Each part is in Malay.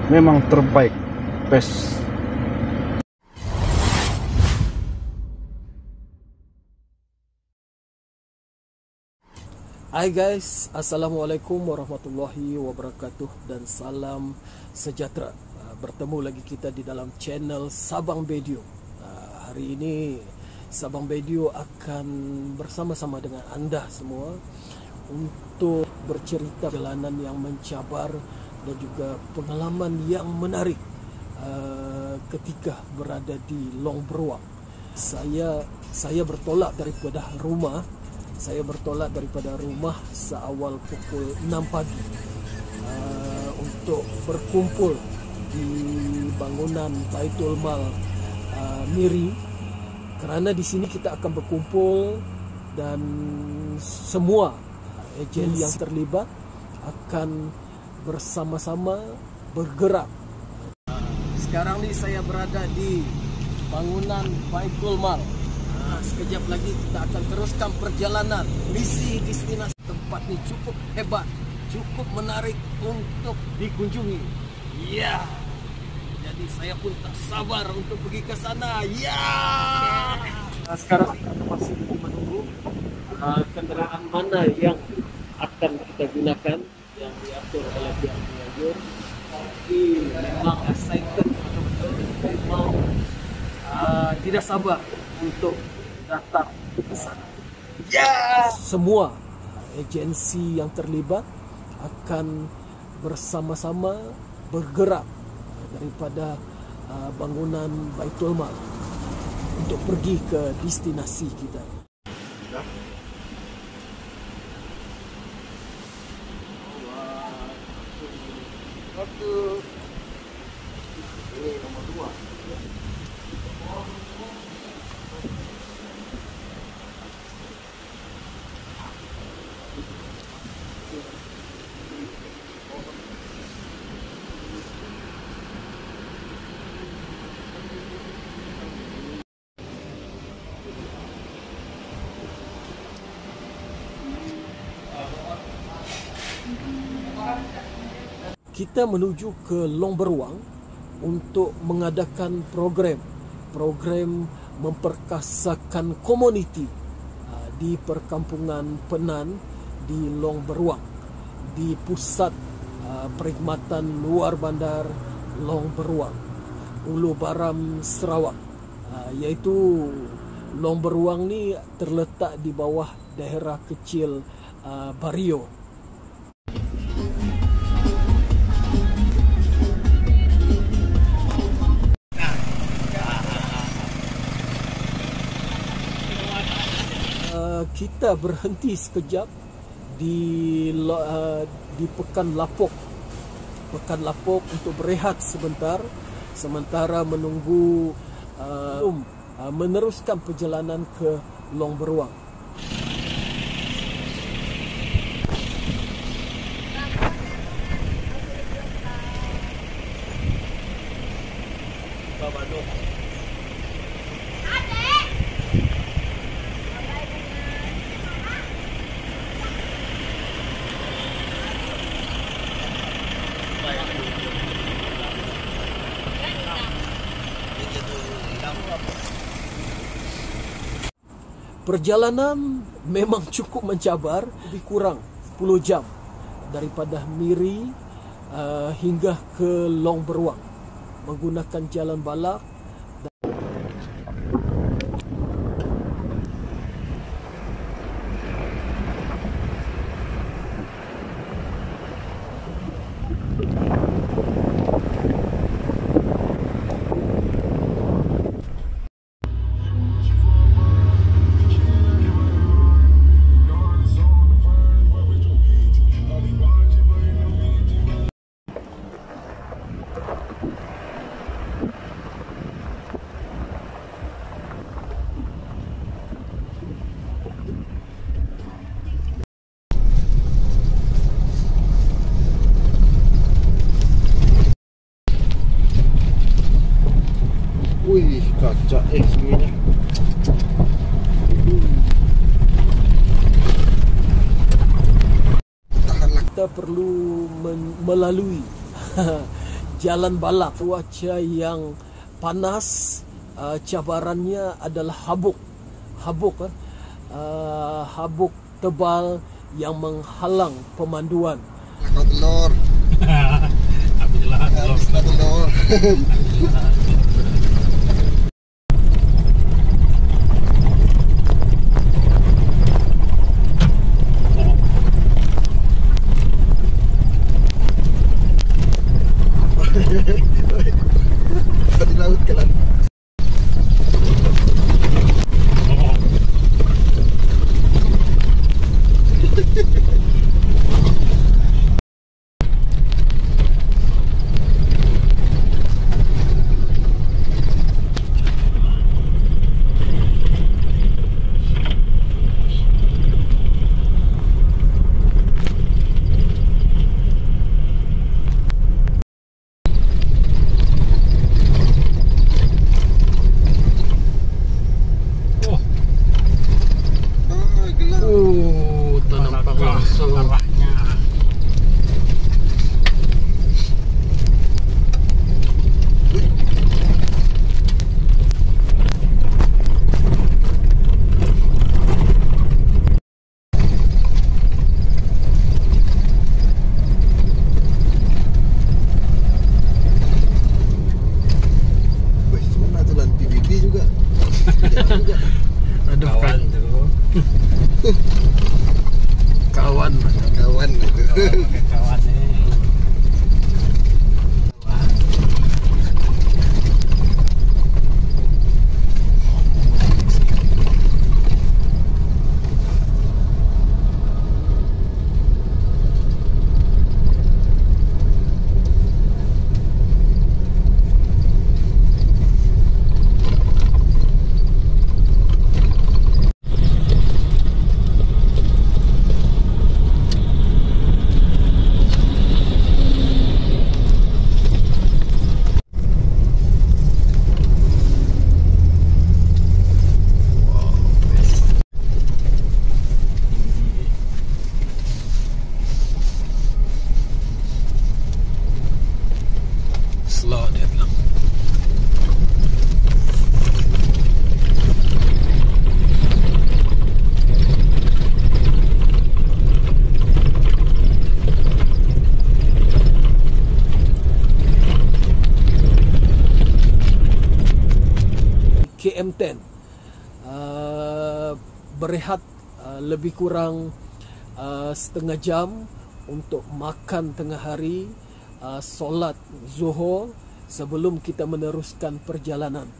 memang terbaik, best. Hai guys, Assalamualaikum warahmatullahi wabarakatuh dan salam sejahtera. Bertemu lagi kita di dalam channel Sabang Video. Hari ini Sabang Video akan bersama-sama dengan anda semua untuk bercerita perjalanan yang mencabar dan juga pengalaman yang menarik ketika berada di Long Beruang. Saya bertolak daripada rumah. Saya bertolak daripada rumah seawal pukul 6 pagi untuk berkumpul di bangunan Baitul Mal Miri, kerana di sini kita akan berkumpul dan semua ejen yang terlibat akan bersama-sama bergerak. Sekarang ni saya berada di bangunan Baitul Mal. Sekejap lagi kita akan teruskan perjalanan. Misi destinasi tempat ni cukup hebat, cukup menarik untuk dikunjungi. Ya, jadi saya pun tak sabar untuk pergi ke sana. Ya. Sekarang kita masih menunggu kenderaan mana yang akan kita gunakan, yang diatur oleh pihak pengajar. Tapi memang excited, memang tidak sabar untuk datang ke sana. Ya! Semua agensi yang terlibat akan bersama-sama bergerak daripada bangunan Baitul Mal untuk pergi ke destinasi kita. Ini nomor 2. Kita menuju ke Long Beruang untuk mengadakan program memperkasakan komuniti di perkampungan Penan di Long Beruang, di pusat perkhidmatan luar bandar Long Beruang, Ulu Baram, Sarawak. Iaitu Long Beruang ni terletak di bawah daerah kecil Bario. Kita berhenti sekejap di Pekan Lapok untuk berehat sebentar sementara menunggu meneruskan perjalanan ke Long Beruang. Perjalanan memang cukup mencabar, lebih kurang 10 jam daripada Miri hingga ke Long Beruang menggunakan jalan balak. Wih, kaca semuanya. Kita perlu melalui jalan balap. Cuaca yang panas, cabarannya adalah habuk tebal yang menghalang pemanduan. Kau telur. Apa jelas telur. Telur. Di laut kan. Arahnya. Wih, mana tu lan PBB juga. Jalan juga. Aduh, Kawan tu. Kawan itu. Kawan ni. Slow dia bilang. KM10 berehat lebih kurang setengah jam untuk makan tengah hari, solat zuhur sebelum kita meneruskan perjalanan.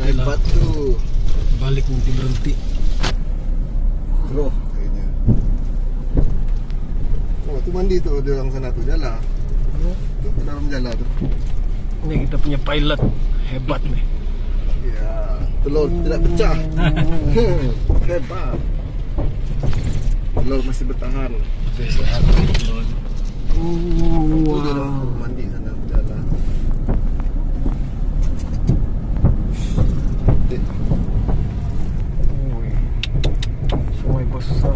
Hebat tu. Balik nanti berhenti. Roh kayaknya. Oh, tu mandi tu ada orang sana tu jala. Tu dalam jala tu. Ini kita punya pilot hebat nih. Ya, telur tidak pecah. Hebat. Telur masih bertahan. Sehat telur. Tu dia orang mandi sana jala. Sungai besar.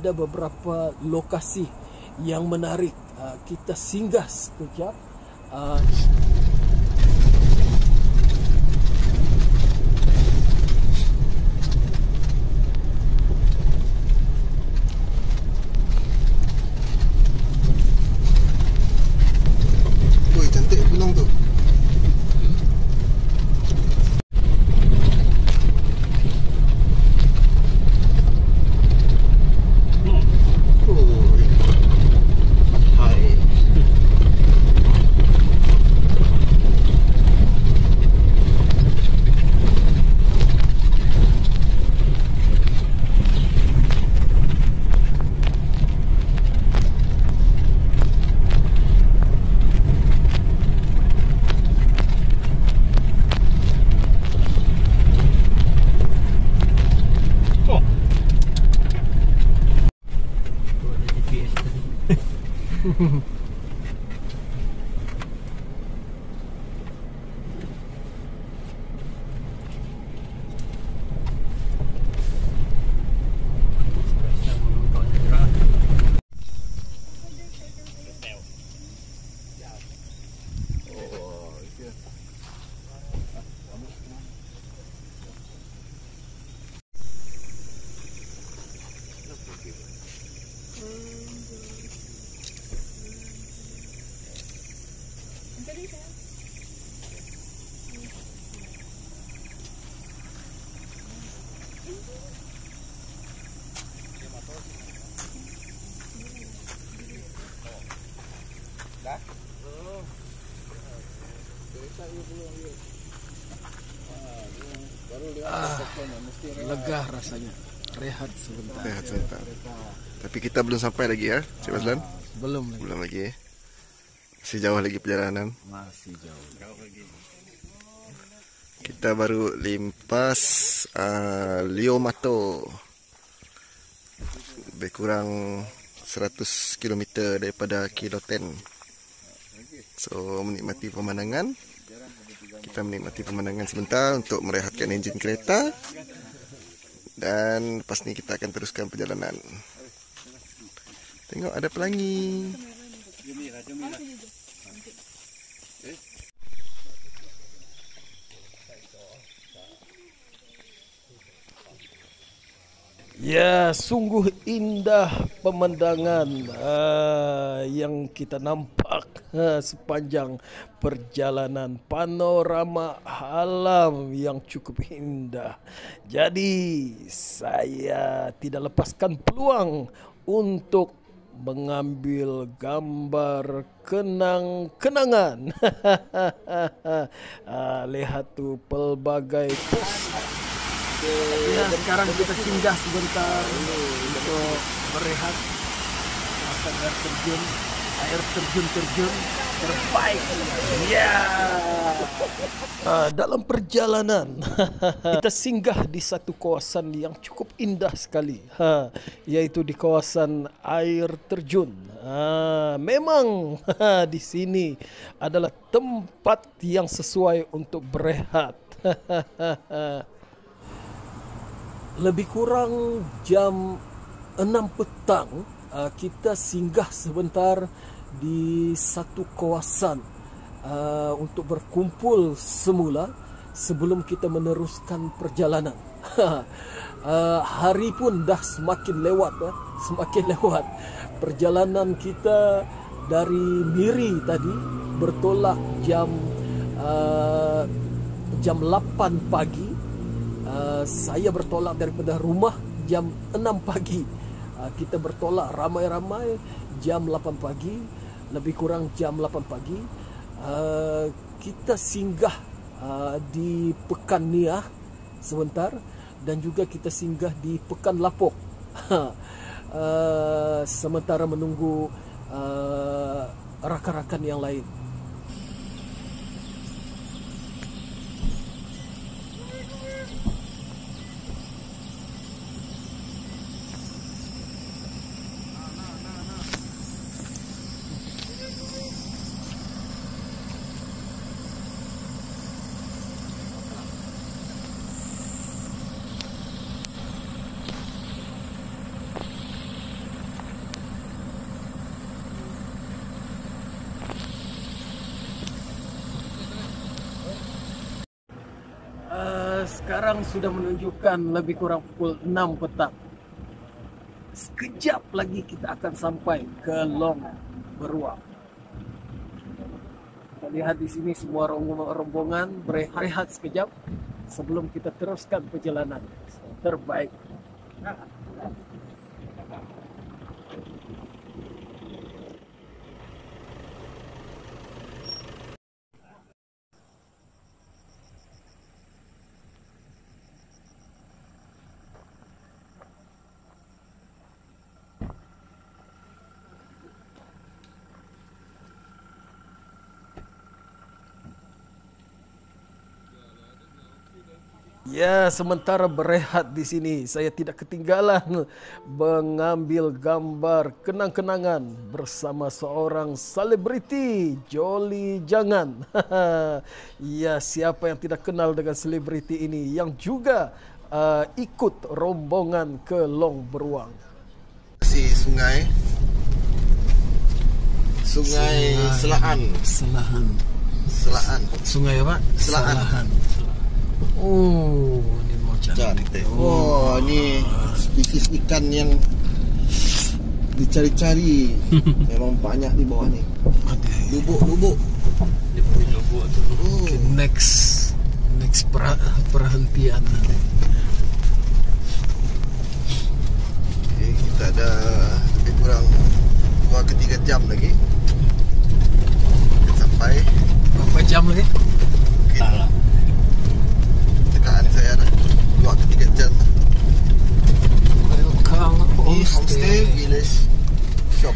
ada beberapa lokasi yang menarik. Kita singgah sekejap. Woi, cantik gunung tu. Oi. Hai. Oh. Tu ada GPS tadi. Rasa menontonnya cerah. Oh, itu. Lega rasanya. Rehat sebentar. Rehat sebentar. Tapi kita belum sampai lagi ya, Cik Fazlan? Belum lagi. Belum lagi. Masih jauh lagi perjalanan. Masih jauh. Kita baru limpas Leo Mato. Lebih kurang 100 km daripada Kilo 10. So menikmati pemandangan. Kita menikmati pemandangan sebentar untuk merehatkan enjin kereta. Dan lepas ni kita akan teruskan perjalanan. Tengok ada pelangi. Ya, sungguh indah pemandangan yang kita nampak sepanjang perjalanan. Panorama alam yang cukup indah. Jadi, saya tidak lepaskan peluang untuk mengambil gambar kenang-kenangan. Lihat tu pelbagai pos. Ya, sekarang kita singgah sebentar untuk berehat. Akan air terjun terbaik. Ya. Dalam perjalanan kita singgah di satu kawasan yang cukup indah sekali, yaitu di kawasan air terjun. Memang di sini adalah tempat yang sesuai untuk berehat. Lebih kurang jam 6 petang kita singgah sebentar di satu kawasan untuk berkumpul semula sebelum kita meneruskan perjalanan. Hari pun dah semakin lewat. Perjalanan kita dari Miri tadi bertolak jam 8 pagi. Saya bertolak daripada rumah jam 6 pagi. Kita bertolak ramai-ramai jam 8 pagi. Lebih kurang jam 8 pagi. Kita singgah di Pekan Niah sebentar. Dan juga kita singgah di Pekan Lapok. Sementara menunggu rakan-rakan yang lain. Sekarang sudah menunjukkan lebih kurang pukul 6 petang. Sekejap lagi kita akan sampai ke Long Beruang. Kita lihat di sini semua rombongan berehat sekejap sebelum kita teruskan perjalanan terbaik. Ya, sementara berehat di sini, saya tidak ketinggalan mengambil gambar kenang-kenangan bersama seorang selebriti, Jolly Jangan. Ya, siapa yang tidak kenal dengan selebriti ini yang juga ikut rombongan ke Long Beruang. Sungai Selaan. Sungai apa? Selaan. Oh, ini mau cantik. Oh, ini spesies ikan yang dicari-cari. Memang banyak di bawah ni. Lubuk. Dia punya lubuk tu. Okay, next perhentian. Okay, kita ada lebih kurang 2 ke 3 jam lagi. Kita sampai. Berapa jam lagi? Mungkin tekaan saya dah 2 ke 3 jam. Welcome Ini homestay village shop.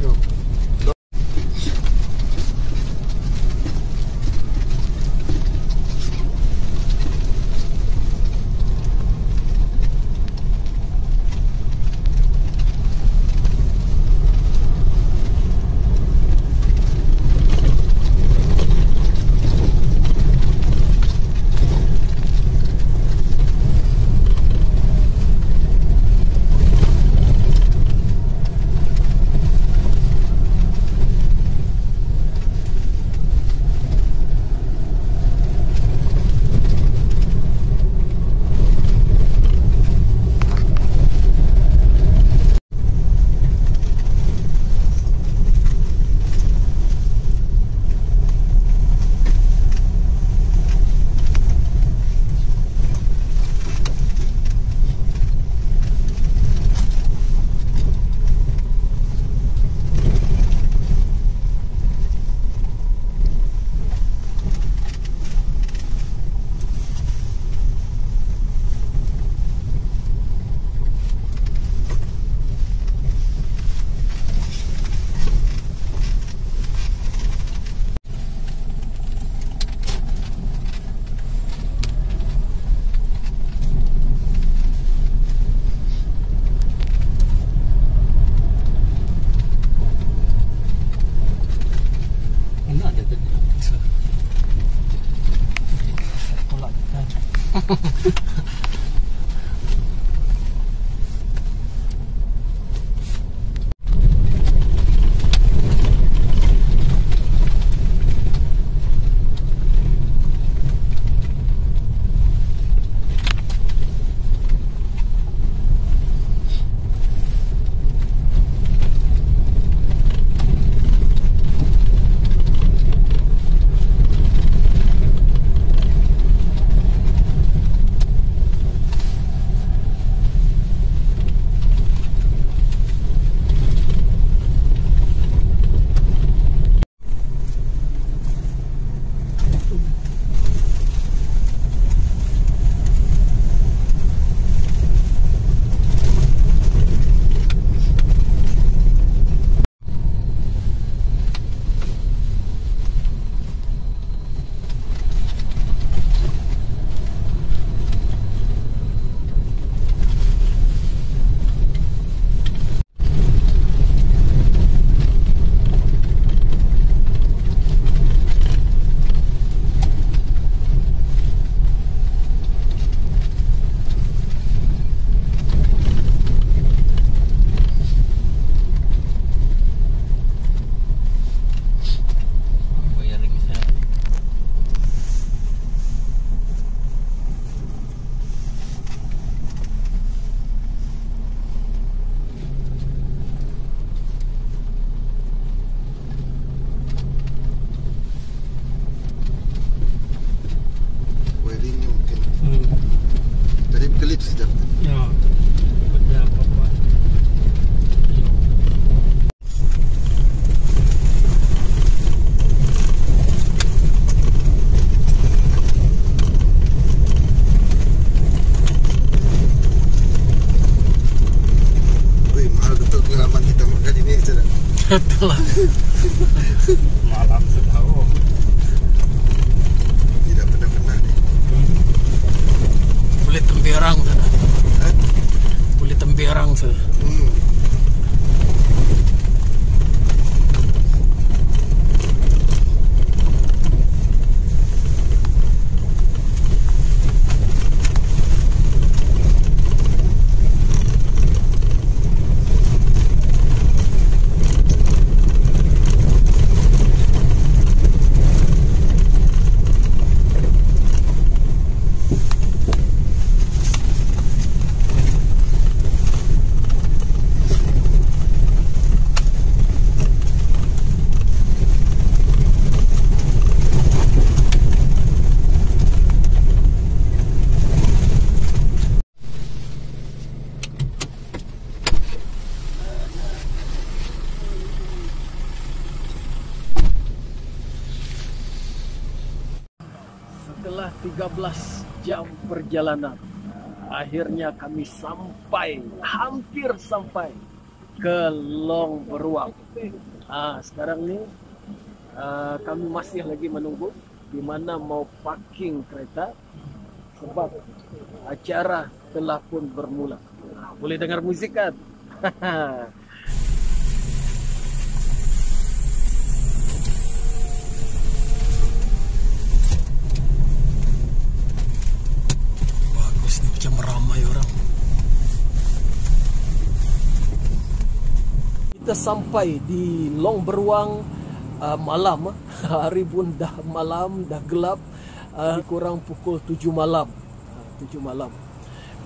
Sip sejak. Ya. Benda apa-apa. Wih, mahal betul pengalaman kita makan ini saja. Betul lah. Malam setahun. Tidak pernah nih. Boleh temberang sana. Boleh temberang sana. Setelah 13 jam perjalanan, akhirnya kami hampir sampai ke Long Beruang. Sekarang ni kami masih lagi menunggu di mana mau parking kereta sebab acara telah pun bermula. Boleh dengar muzik kan? Macam ramai orang. Kita sampai di Long Beruang malam. Hari pun dah malam, dah gelap. Kurang pukul 7 malam. 7 malam.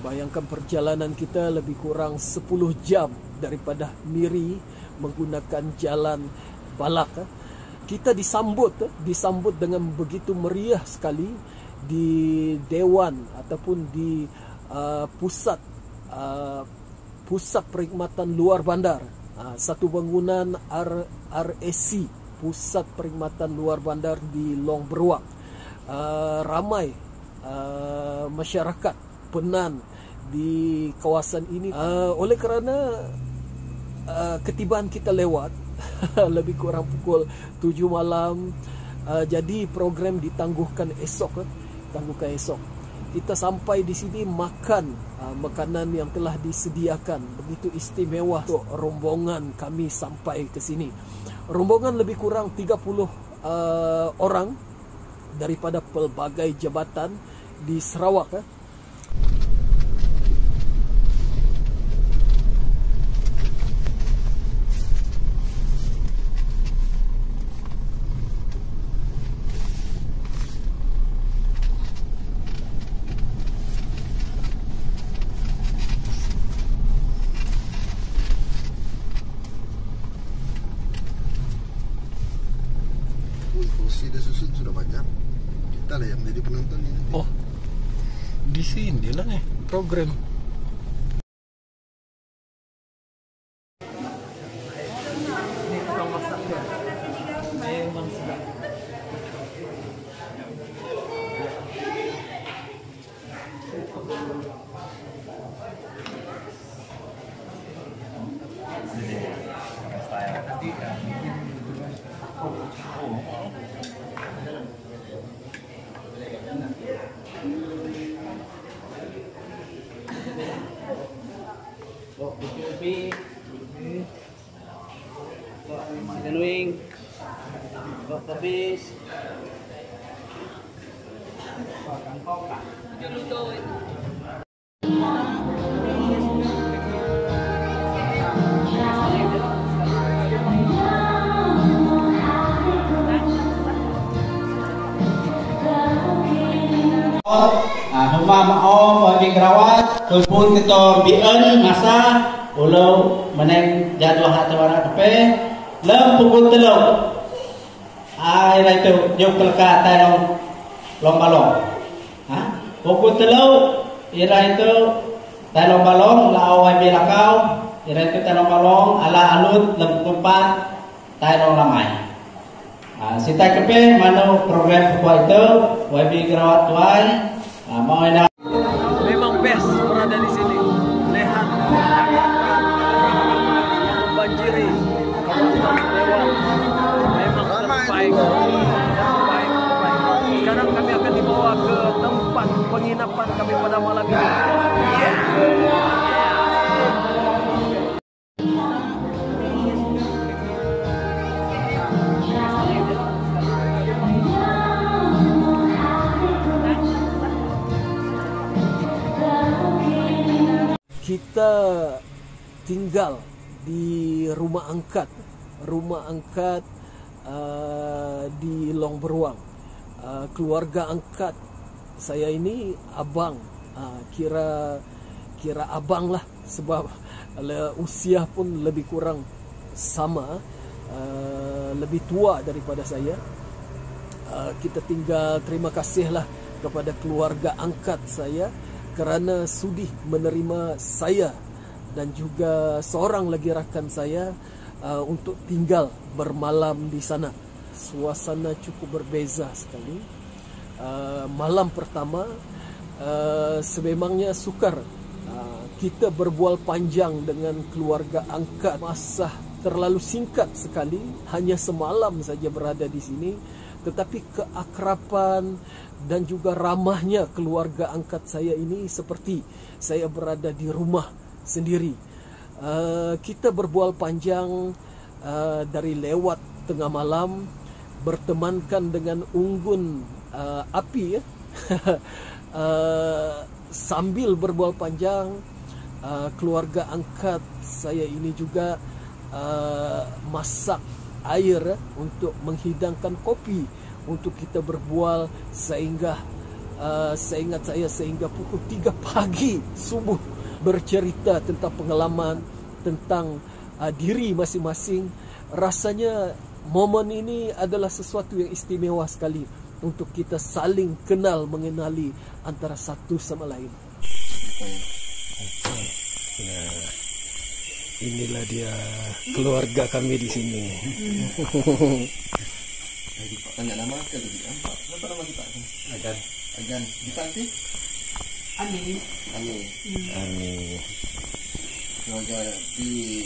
Bayangkan perjalanan kita lebih kurang 10 jam daripada Miri menggunakan jalan Balak. Kita disambut dengan begitu meriah sekali di Dewan ataupun di pusat perkhidmatan luar bandar, satu bangunan RSC, pusat perkhidmatan luar bandar di Long Beruang. Ramai masyarakat Penan di kawasan ini. Oleh kerana ketibaan kita lewat lebih kurang pukul 7 malam, jadi program ditangguhkan esok. Kita sampai di sini makan makanan yang telah disediakan begitu istimewa untuk rombongan kami sampai ke sini. Rombongan lebih kurang 30 orang daripada pelbagai jabatan di Sarawak. Kursi dia susun sudah banyak. Kita lah yang menjadi penonton ini. Oh, di sini lah nih program. Ini tukang masaknya. Memang sedap. Wing, tapis. Rumah maom bagi kerawat kumpul kita BN masa ulau meneng jadual hati warna tepe lem pukul telur air itu jauh kelaka tanong long balong pukul telur ira itu talong balong laaway bilakaw, ira itu talong balong ala alut lempupat talong lamay. Sita kepe mano program ko itu YB Gerawat tuai mau ina. Memang best berada di sini. Lihat banjiri kawasan lewat. Memang terbaik. Sekarang kami akan dibawa ke tempat penginapan kami pada malam ini. Kita tinggal di rumah angkat di Long Beruang. Keluarga angkat saya ini abang, kira abang lah, sebab usia pun lebih kurang sama, lebih tua daripada saya. Kita tinggal terima kasihlah kepada keluarga angkat saya kerana sudi menerima saya dan juga seorang lagi rakan saya untuk tinggal bermalam di sana. Suasana cukup berbeza sekali. Malam pertama sememangnya sukar kita berbual panjang dengan keluarga angkat. Masa terlalu singkat sekali, hanya semalam saja berada di sini, tetapi keakraban dan juga ramahnya keluarga angkat saya ini seperti saya berada di rumah sendiri. Kita berbual panjang dari lewat tengah malam, bertemankan dengan unggun api ya. Sambil berbual panjang, keluarga angkat saya ini juga masak air untuk menghidangkan kopi untuk kita berbual sehingga seingat saya sehingga pukul 3 pagi subuh, bercerita tentang pengalaman, tentang diri masing-masing. Rasanya momen ini adalah sesuatu yang istimewa sekali untuk kita saling kenal mengenali antara satu sama lain. Nah, inilah dia keluarga kami di sini. Tanya nama ke tadi? Apa nama kita? Agan. Agan. Kita nanti? Ani. Keluarga di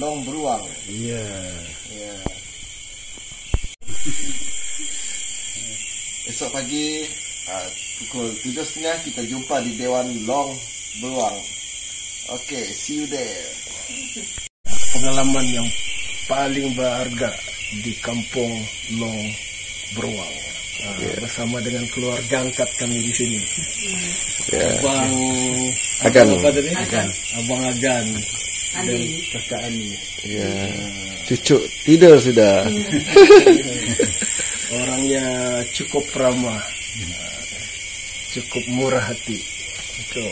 Long Beruang. Iya. Esok pagi pukul 7.30 kita jumpa di Dewan Long Beruang. Okay, see you there. Pengalaman yang paling berharga di kampung Long Beruang, bersama dengan keluarga angkat kami di sini. Abang Agan, Abang Agan dan kakak Ani. Cucu tidur sudah. Orangnya cukup ramah, cukup murah hati. Itu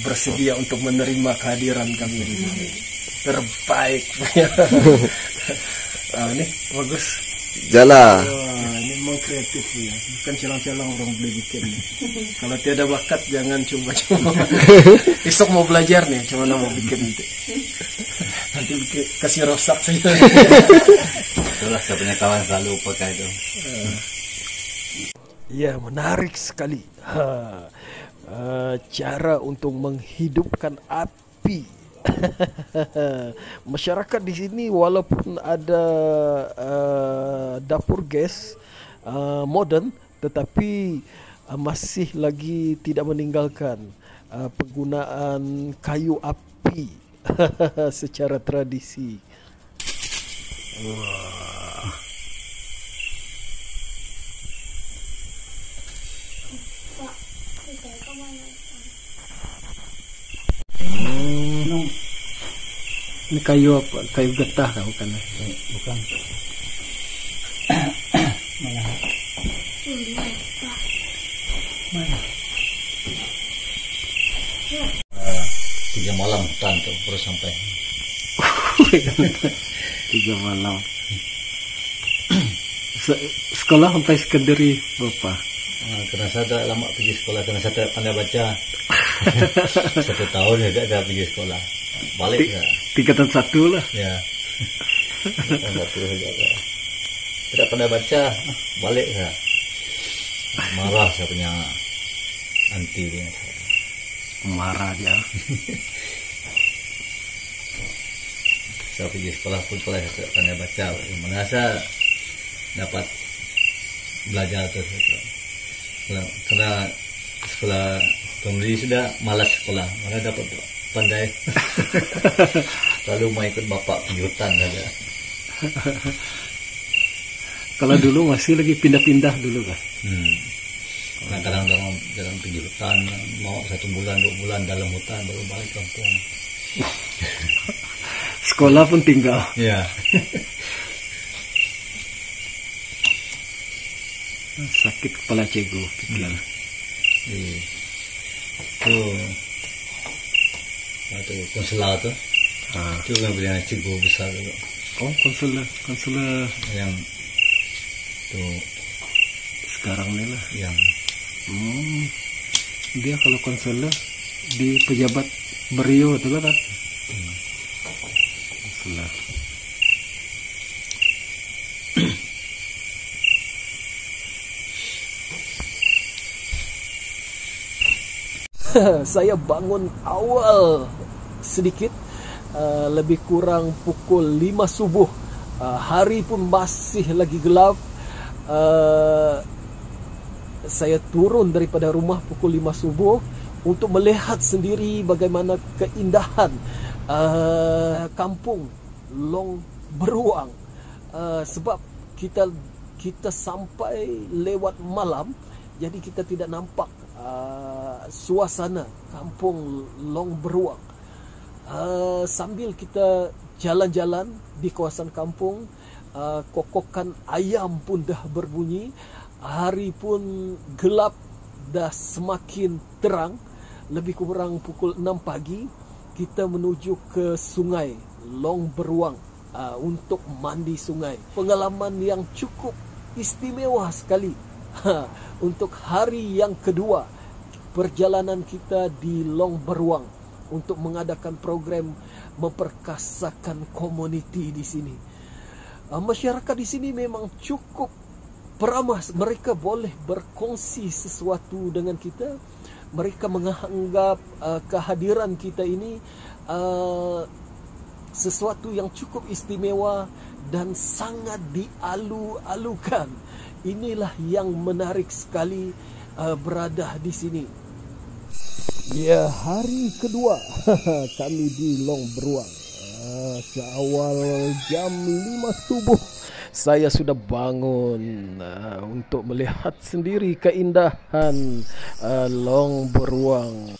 bersedia untuk menerima kehadiran kami di sini. Terbaik. Ini bagus. Jala. Ini memang kreatif ya. Bukan celang-celang orang boleh bikin. Kalau tiada bakat jangan coba-coba. Besok mau belajar nih, cuma mau bikin nanti. Nanti kasih rosak saja. Itulah saya punya kawan selalu pakai itu. Ya, menarik sekali. Cara untuk menghidupkan api. Masyarakat di sini walaupun ada dapur gas moden, tetapi masih lagi tidak meninggalkan penggunaan kayu api secara tradisi. Ini kayu apa? Kayu getah kah bukan? Bukan. Mana? Mana? 3 malam hutan tuh baru sampai. 3 malam. Sekolah sampai sekondari berapa? Karena saya tak lama pergi sekolah, karena saya tak pandai baca. 1 tahun saja saya pergi sekolah. Balik saya. Tingkatan 1 lah. Ya. Tingkatan 1 saja saya. Tidak pandai baca, balik saya. Marah saya punya anti dia. Marah dia. Saya pergi sekolah pun sekolah saya tidak pandai baca. Mana saya dapat belajar terus. Karena sekolah primary sudah malas sekolah, mana dapat pandai. Lalu mau ikut bapak pergi hutan saja. Kalau dulu masih lagi pindah-pindah dulu kan. Nah, kadang-kadang dalam pergi hutan, mau 1 bulan 2 bulan dalam hutan baru balik kampung. Sekolah pun tinggal. Ya. Sakit kepala cikgu pikir. Itu konselor tu. Itu yang punya cikgu besar tu. Oh, konselor Yang tu sekarang ni lah. yang Dia kalau konselor di pejabat Berio tu kan. Konselor. Saya bangun awal sedikit, lebih kurang pukul 5 subuh. Hari pun masih lagi gelap. Saya turun daripada rumah pukul 5 subuh untuk melihat sendiri bagaimana keindahan kampung Long Beruang. Sebab kita sampai lewat malam, jadi kita tidak nampak suasana kampung Long Beruang. Sambil kita jalan-jalan di kawasan kampung, kokokan ayam pun dah berbunyi. Hari pun gelap, dah semakin terang. Lebih kurang pukul 6 pagi kita menuju ke sungai Long Beruang untuk mandi sungai. Pengalaman yang cukup istimewa sekali. Untuk hari yang kedua perjalanan kita di Long Beruang untuk mengadakan program memperkasakan komuniti di sini. Masyarakat di sini memang cukup peramah. Mereka boleh berkongsi sesuatu dengan kita. Mereka menganggap kehadiran kita ini sesuatu yang cukup istimewa dan sangat dialu-alukan. Inilah yang menarik sekali berada di sini. Ya, hari kedua kami di Long Beruang. Seawal jam 5 subuh saya sudah bangun untuk melihat sendiri keindahan Long Beruang.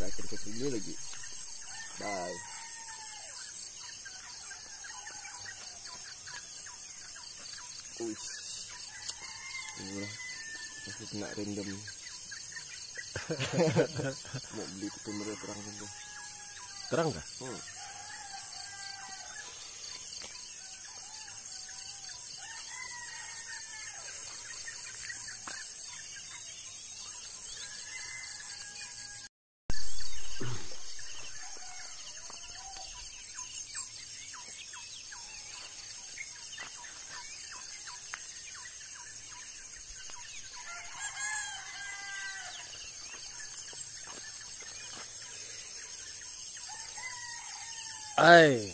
Kita akan ke sini lagi. Bye. Uish. Inilah. Aku nak random. Mau beli kamera terang dulu. Terang kah? Hai,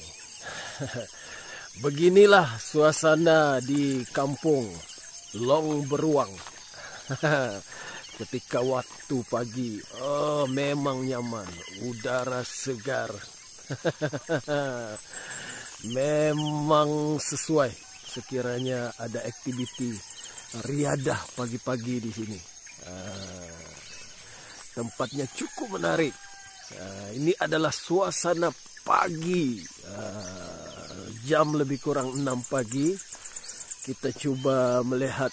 beginilah suasana di kampung Long Beruang. Ketika waktu pagi, oh memang nyaman, udara segar. Memang sesuai sekiranya ada aktiviti riadah pagi-pagi di sini. Tempatnya cukup menarik. Ini adalah suasana pagi, jam lebih kurang 6 pagi. Kita coba melihat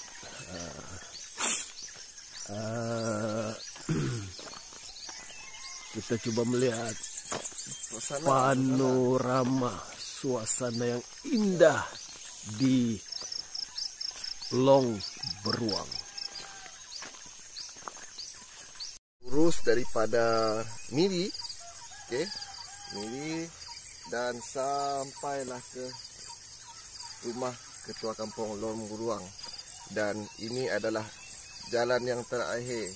panorama suasana yang indah di Long Beruang. Lurus daripada Miri, okey, Miri, dan sampailah ke rumah ketua kampung Long Beruang. Dan ini adalah jalan yang terakhir,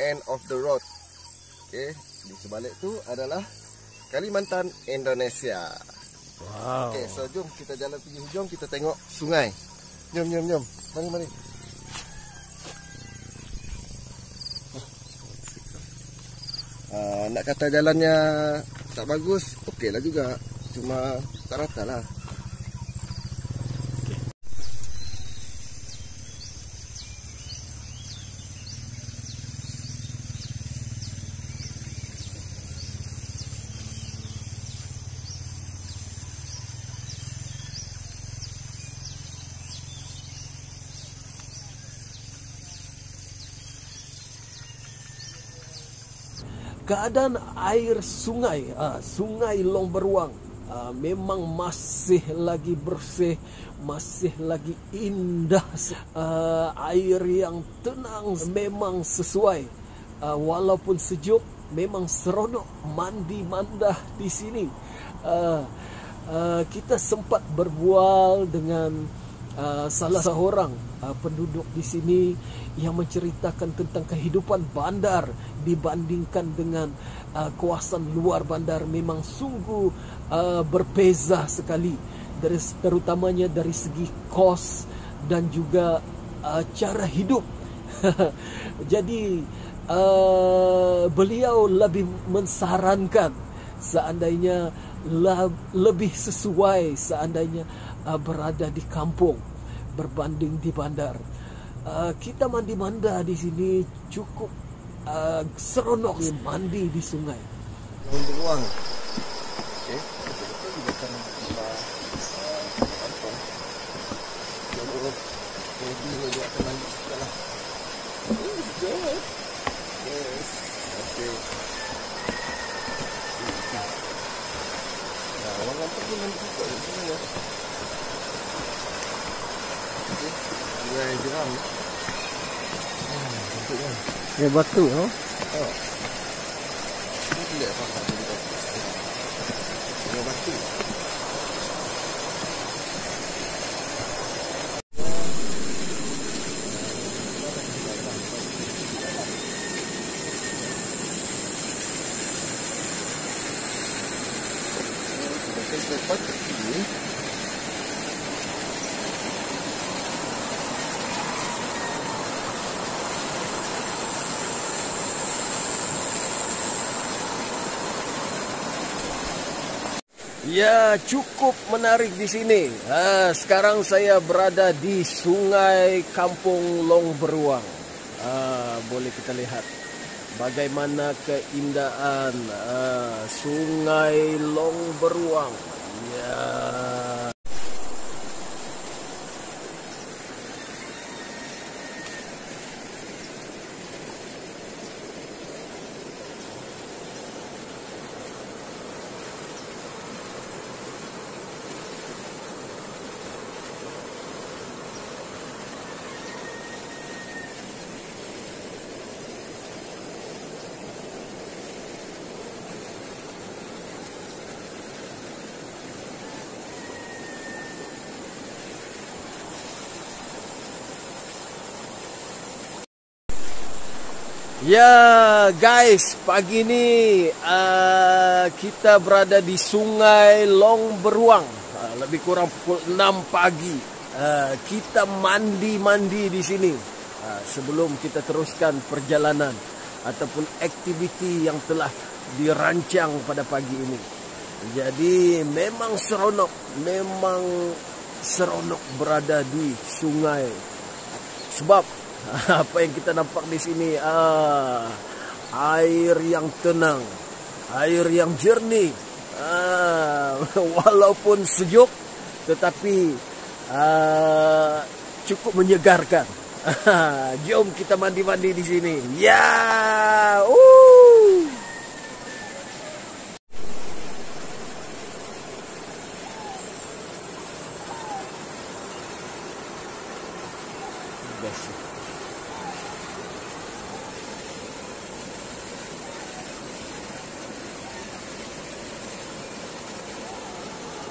end of the road. Okey, di sebalik tu adalah Kalimantan, Indonesia. Wow. Okey, so jom kita jalan pergi hujung, kita tengok sungai. Jom. Mari. Nak kata jalannya tak bagus, okey lah juga. Cuma tak rata lah. Keadaan air sungai, sungai Long Beruang memang masih lagi bersih, masih lagi indah. Air yang tenang memang sesuai. Walaupun sejuk, memang seronok mandi-mandah di sini. Kita sempat berbual dengan salah seorang penduduk di sini yang menceritakan tentang kehidupan bandar dibandingkan dengan kawasan luar bandar. Memang sungguh berbeza sekali, terutamanya dari segi kos dan juga cara hidup. Jadi beliau lebih mensarankan seandainya lebih sesuai seandainya berada di kampung berbanding di bandar. Kita mandi-manda di sini cukup seronok, mandi di sungai Long Beruang. Okey, betul juga kan kita kampung. Jadi dia akan mandi sekarang. Good. Yes. Okey. Nah, orang pergi mandi juga di sini ya. Okey, sungai jeram. Cantiknya. Ya batu, no? Oh. Ini tidak apa-apa jadi batu. Sungai batu. Lepas ini ya, cukup menarik di sini. Sekarang saya berada di sungai kampung Long Beruang. Boleh kita lihat bagaimana keindahan Sungai Long Beruang. Ya. Ya guys, pagi ini kita berada di Sungai Long Beruang, lebih kurang pukul 6 pagi. Kita mandi di sini sebelum kita teruskan perjalanan ataupun aktiviti yang telah dirancang pada pagi ini. Jadi memang seronok berada di sungai, sebab apa yang kita nampak di sini, air yang tenang, air yang jernih, walaupun sejuk, tetapi cukup menyegarkan. Jom kita mandi di sini. Ya,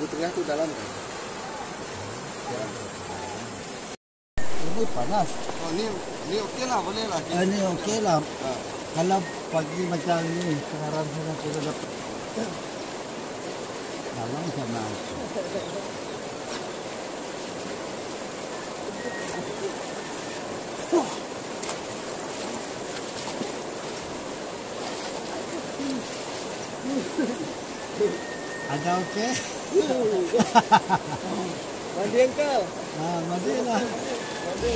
Di tengah tu dalam kan? Ini panas. Oh, ni okey lah, boleh lah. Ini okey lah. Kalau pagi macam ni, sekarang kita dapat dalam sana. Ada okey? mandi engkau. Mandi lah. Mandi.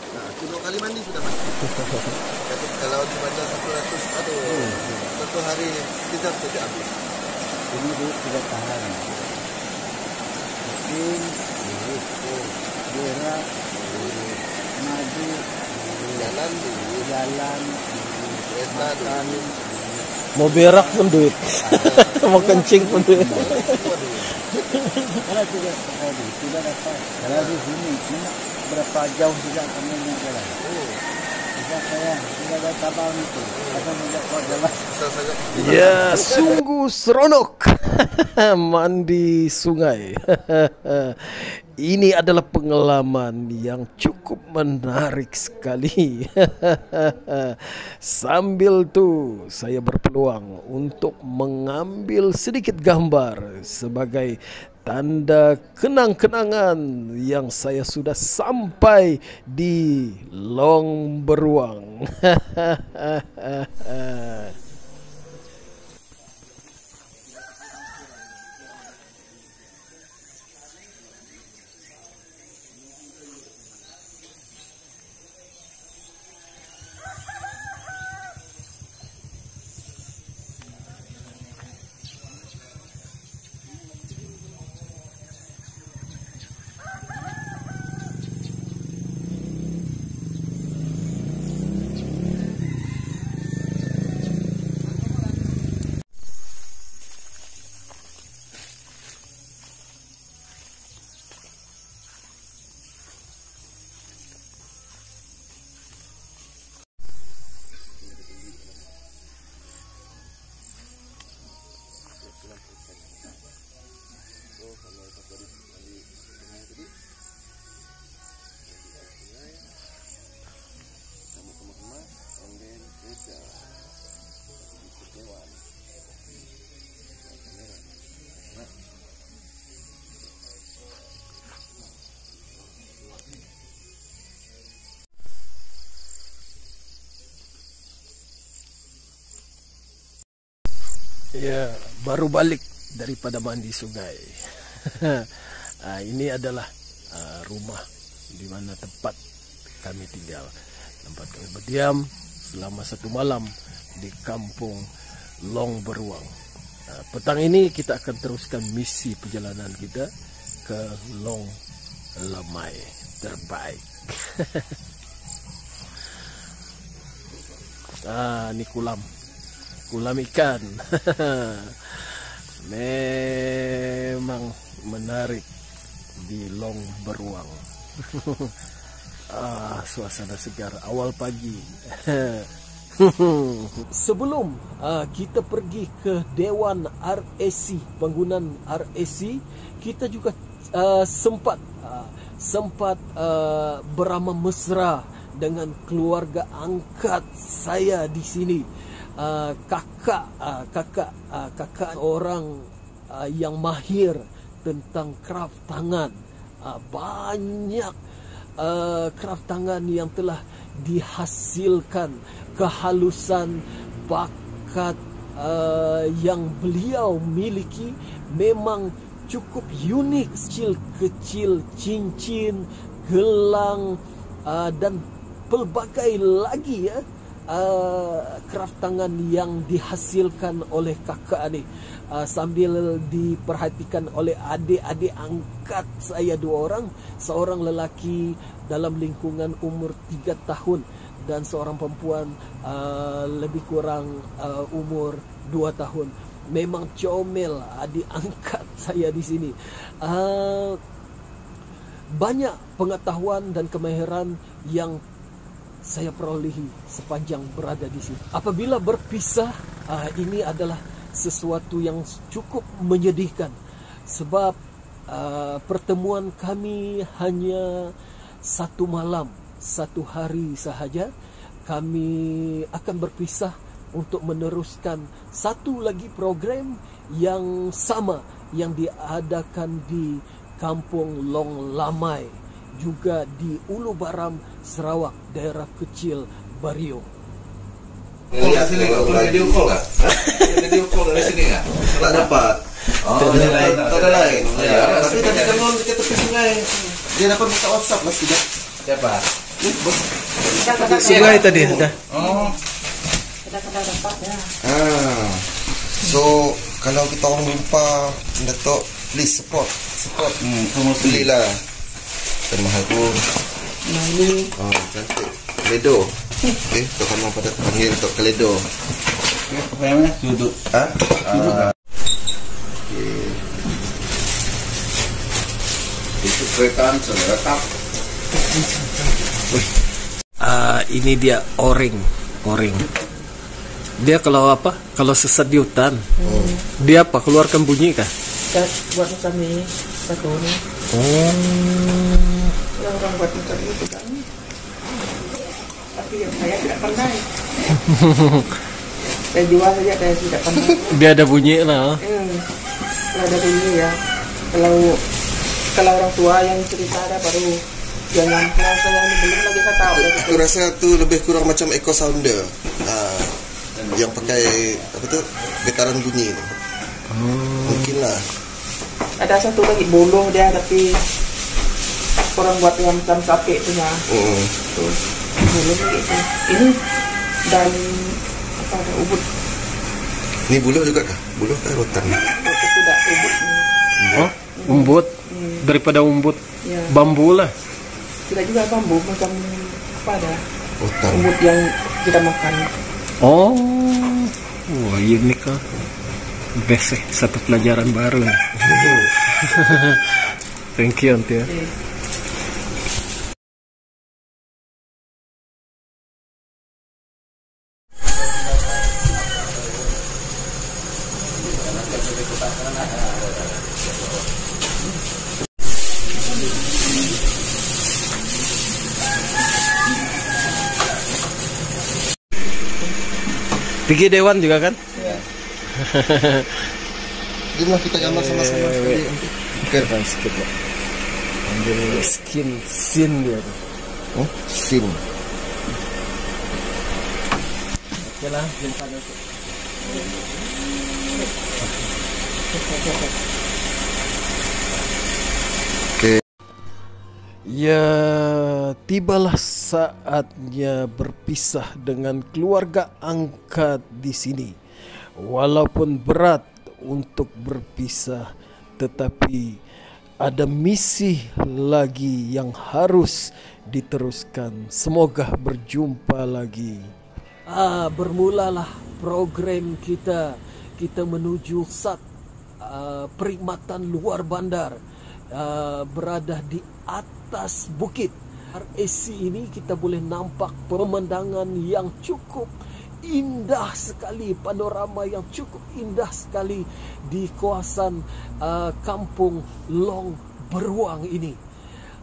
Nah, 2 kali mandi sudah mandi. Kalau dibaca 100, aduh, satu hari sekejap saja habis. Ini tidak tahan. Mungkin berak, maju, jalan, kereta dulu. Mau berak pun duit, mau kencing pun duit. Kalau tidak dapat. Kalau di sini, berapa jauh juga kami nak jalan. Saya tidak ada tabang itu. Ada tidak kuat jalan. Ya, sungguh seronok mandi sungai. Ini adalah pengalaman yang cukup menarik sekali. Sambil tu saya berpeluang untuk mengambil sedikit gambar sebagai tanda kenang-kenangan yang saya sudah sampai di Long Beruang. Ya, baru balik daripada mandi sungai. Ini adalah rumah di mana tempat kami tinggal. Tempat kami berdiam selama 1 malam di kampung Long Beruang. Petang ini kita akan teruskan misi perjalanan kita ke Long Lamai terbaik. Ini kulam ikan. Memang menarik di Long Beruang. Suasana segar awal pagi. Sebelum kita pergi ke Dewan RAC, bangunan RAC, kita juga sempat beramah mesra dengan keluarga angkat saya di sini. Kakak orang yang mahir tentang kraft tangan. Banyak kraft tangan yang telah dihasilkan, kehalusan bakat yang beliau miliki memang cukup unik. Kecil-kecil cincin, gelang dan pelbagai lagi kraft tangan yang dihasilkan oleh kakak ni, sambil diperhatikan oleh adik-adik angkat saya 2 orang, seorang lelaki dalam lingkungan umur 3 tahun dan seorang perempuan lebih kurang umur 2 tahun. Memang comel adik angkat saya di sini. Banyak pengetahuan dan kemahiran yang saya perolehi sepanjang berada di sini. Apabila berpisah, ini adalah sesuatu yang cukup menyedihkan, sebab pertemuan kami hanya 1 malam, 1 hari sahaja. Kami akan berpisah untuk meneruskan satu lagi program yang sama yang diadakan di Kampung Long Lamai, juga di Ulu Baram, Sarawak, daerah kecil Bario. Lihat sini, boleh video call tak? Video call dari sini tak? Tak dapat. Tak ada lain. Tapi tadi teman dekat tepi sungai, dia dapat minta WhatsApp lah sudah. Siapa? Sungai tadi sudah. Kadang-kadang dapat ya. So kalau kita orang lupa Datuk, please support. Belilah. Dan mahal pun. Nah ini Cantik. Keledo. Okay, Tok Kamu pada panggil Tok Keledo. Apa namanya? Duduk. Duduk. Itu keretaan rekap. Ini dia oring. Dia kalau kalau sesat di hutan, dia keluarkan bunyi kah? buat macam ni satu ni. Orang buat macam itu kan. Tapi saya tidak pandai. Saya jual saja, saya tidak pandai. Dia ada bunyi lah. Kalau ada bunyi ya. Kalau orang tua yang cerita ada baru jangan. Kalau saya ini belum lagi saya tahu. Aku rasa tu lebih kurang macam echo sounder. Yang pakai getaran bunyi tu. Mungkin lah. Ada satu lagi buluh dia, tapi orang buat yang macam capek punya. Tuh, buluh lagi tu. Ini dan ubud. Ini buluh juga kah? Buluh kah rotan? Tidak, ubud. Umbut. Daripada umbut ya. Bambu lah. Tidak juga bambu, macam apa ada? Rotan. Umbut yang kita makan. Wah, ini kah? Best satu pelajaran baru. Thank you, Auntie. Pergi Dewan juga kan? Ya. Jomlah kita gambar sama-sama sekali. Depan sikit lah. Ambil scene dia tu. Scene. Okey lah, jumpa nanti. Ya, tibalah saatnya berpisah dengan keluarga angkat di sini. Walaupun berat untuk berpisah, tetapi ada misi lagi yang harus diteruskan. Semoga berjumpa lagi. Bermulalah program kita. Kita menuju pusat perkhidmatan luar bandar, berada di atas bukit. RAC ini kita boleh nampak pemandangan yang cukup indah sekali, panorama yang cukup indah sekali di kawasan kampung Long Beruang ini.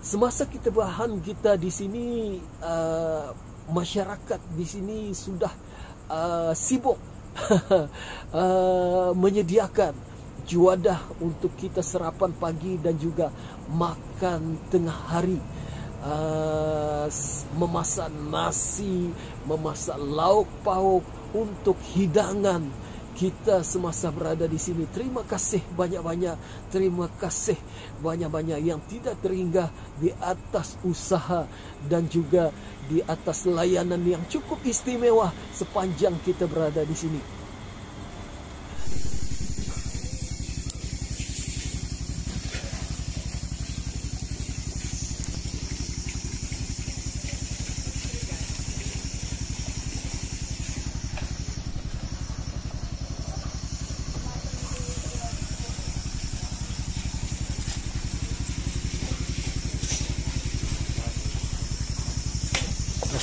Semasa kita bahan kita di sini, masyarakat di sini sudah sibuk menyediakan juadah untuk kita sarapan pagi dan juga makan tengah hari. Memasak nasi, memasak lauk pauk untuk hidangan kita semasa berada di sini. Terima kasih banyak-banyak, terima kasih banyak-banyak yang tidak terhingga di atas usaha dan juga di atas layanan yang cukup istimewa sepanjang kita berada di sini.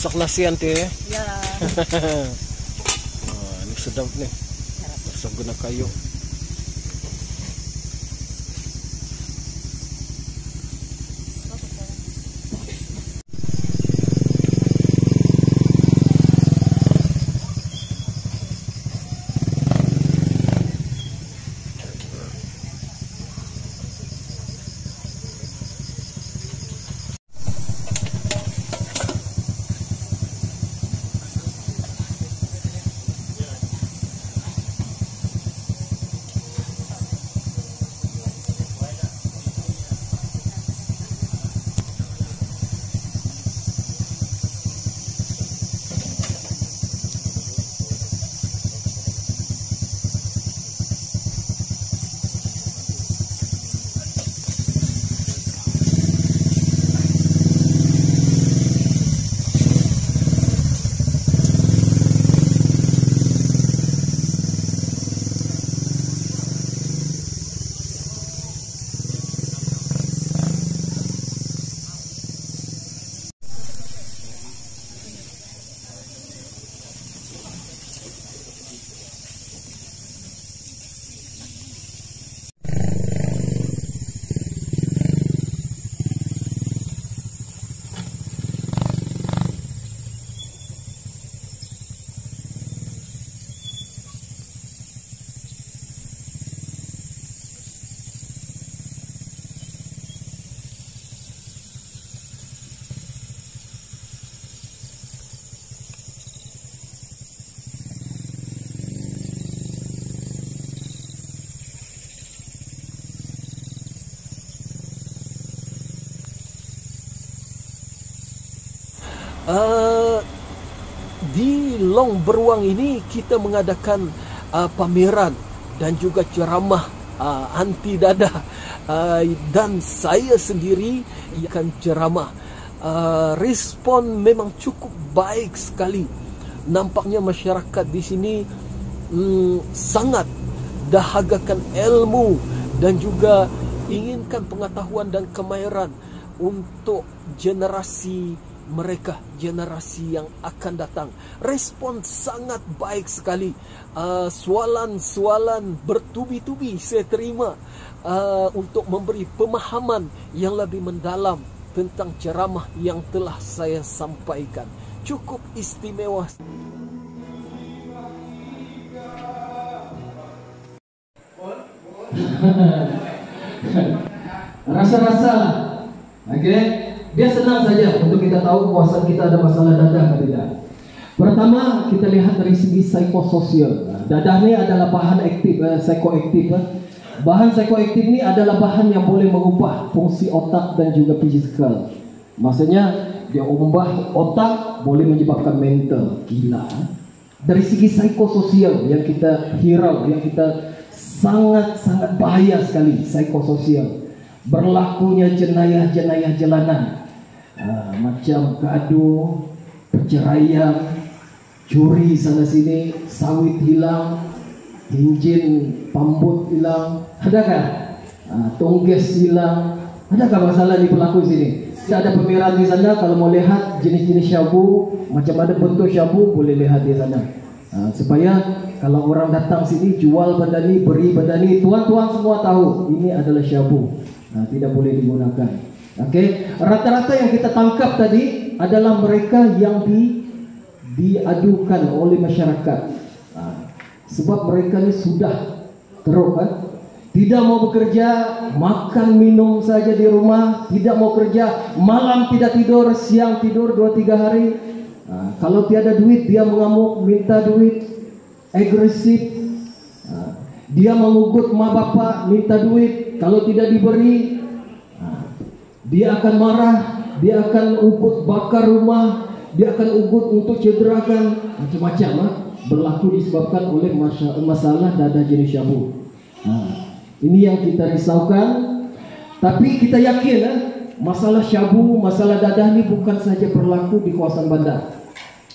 Masak nasi nanti ya? Ya. Wah, ini sedap nih. Masak guna kayu. Di Long Beruang ini kita mengadakan pameran dan juga ceramah anti dadah, dan saya sendiri akan ceramah. Respon memang cukup baik sekali. Nampaknya masyarakat di sini sangat dahagakan ilmu dan juga inginkan pengetahuan dan kemahiran untuk generasi mereka, generasi yang akan datang. Respon sangat baik sekali. Soalan-soalan bertubi-tubi saya terima untuk memberi pemahaman yang lebih mendalam tentang ceramah yang telah saya sampaikan. Cukup istimewa. Rasa-rasa, okey, dia senang saja untuk kita tahu kawasan kita ada masalah dadah atau tidak. Pertama, kita lihat dari segi psikososial. Dadah ni adalah bahan aktif, psikoaktif. Bahan psikoaktif ini adalah bahan yang boleh mengubah fungsi otak dan juga fisikal. Maksudnya dia mengubah otak, boleh menyebabkan mental gila. Dari segi psikososial yang kita hirau, yang kita sangat bahaya sekali psikososial. Berlakunya jenayah-jenayah jalanan, macam gaduh, perceraian, curi sana sini, sawit hilang, cincin pambut hilang, adakah? Tongges hilang, adakah masalah di pelaku sini? Tidak ada pemeran di sana. Kalau mau lihat jenis-jenis syabu, macam ada bentuk syabu, boleh lihat di sana. Supaya kalau orang datang sini jual benda ni, beri benda ni, tuan-tuan semua tahu ini adalah syabu. Tidak boleh digunakan. Okey, rata-rata yang kita tangkap tadi adalah mereka yang diadukan oleh masyarakat. Sebab mereka ni sudah teruk kan? Tidak mau bekerja, makan minum saja di rumah, tidak mau kerja, malam tidak tidur, siang tidur 2-3 hari. Kalau tiada duit dia mengamuk, minta duit, agresif. Dia mengugut mak bapak, minta duit, kalau tidak diberi dia akan marah, dia akan ugut bakar rumah, dia akan ugut untuk cederakan, macam-macam berlaku disebabkan oleh masalah dada jenis syabu. Ini yang kita risaukan. Tapi kita yakin masalah syabu, masalah dadah ini bukan saja berlaku di kawasan bandar.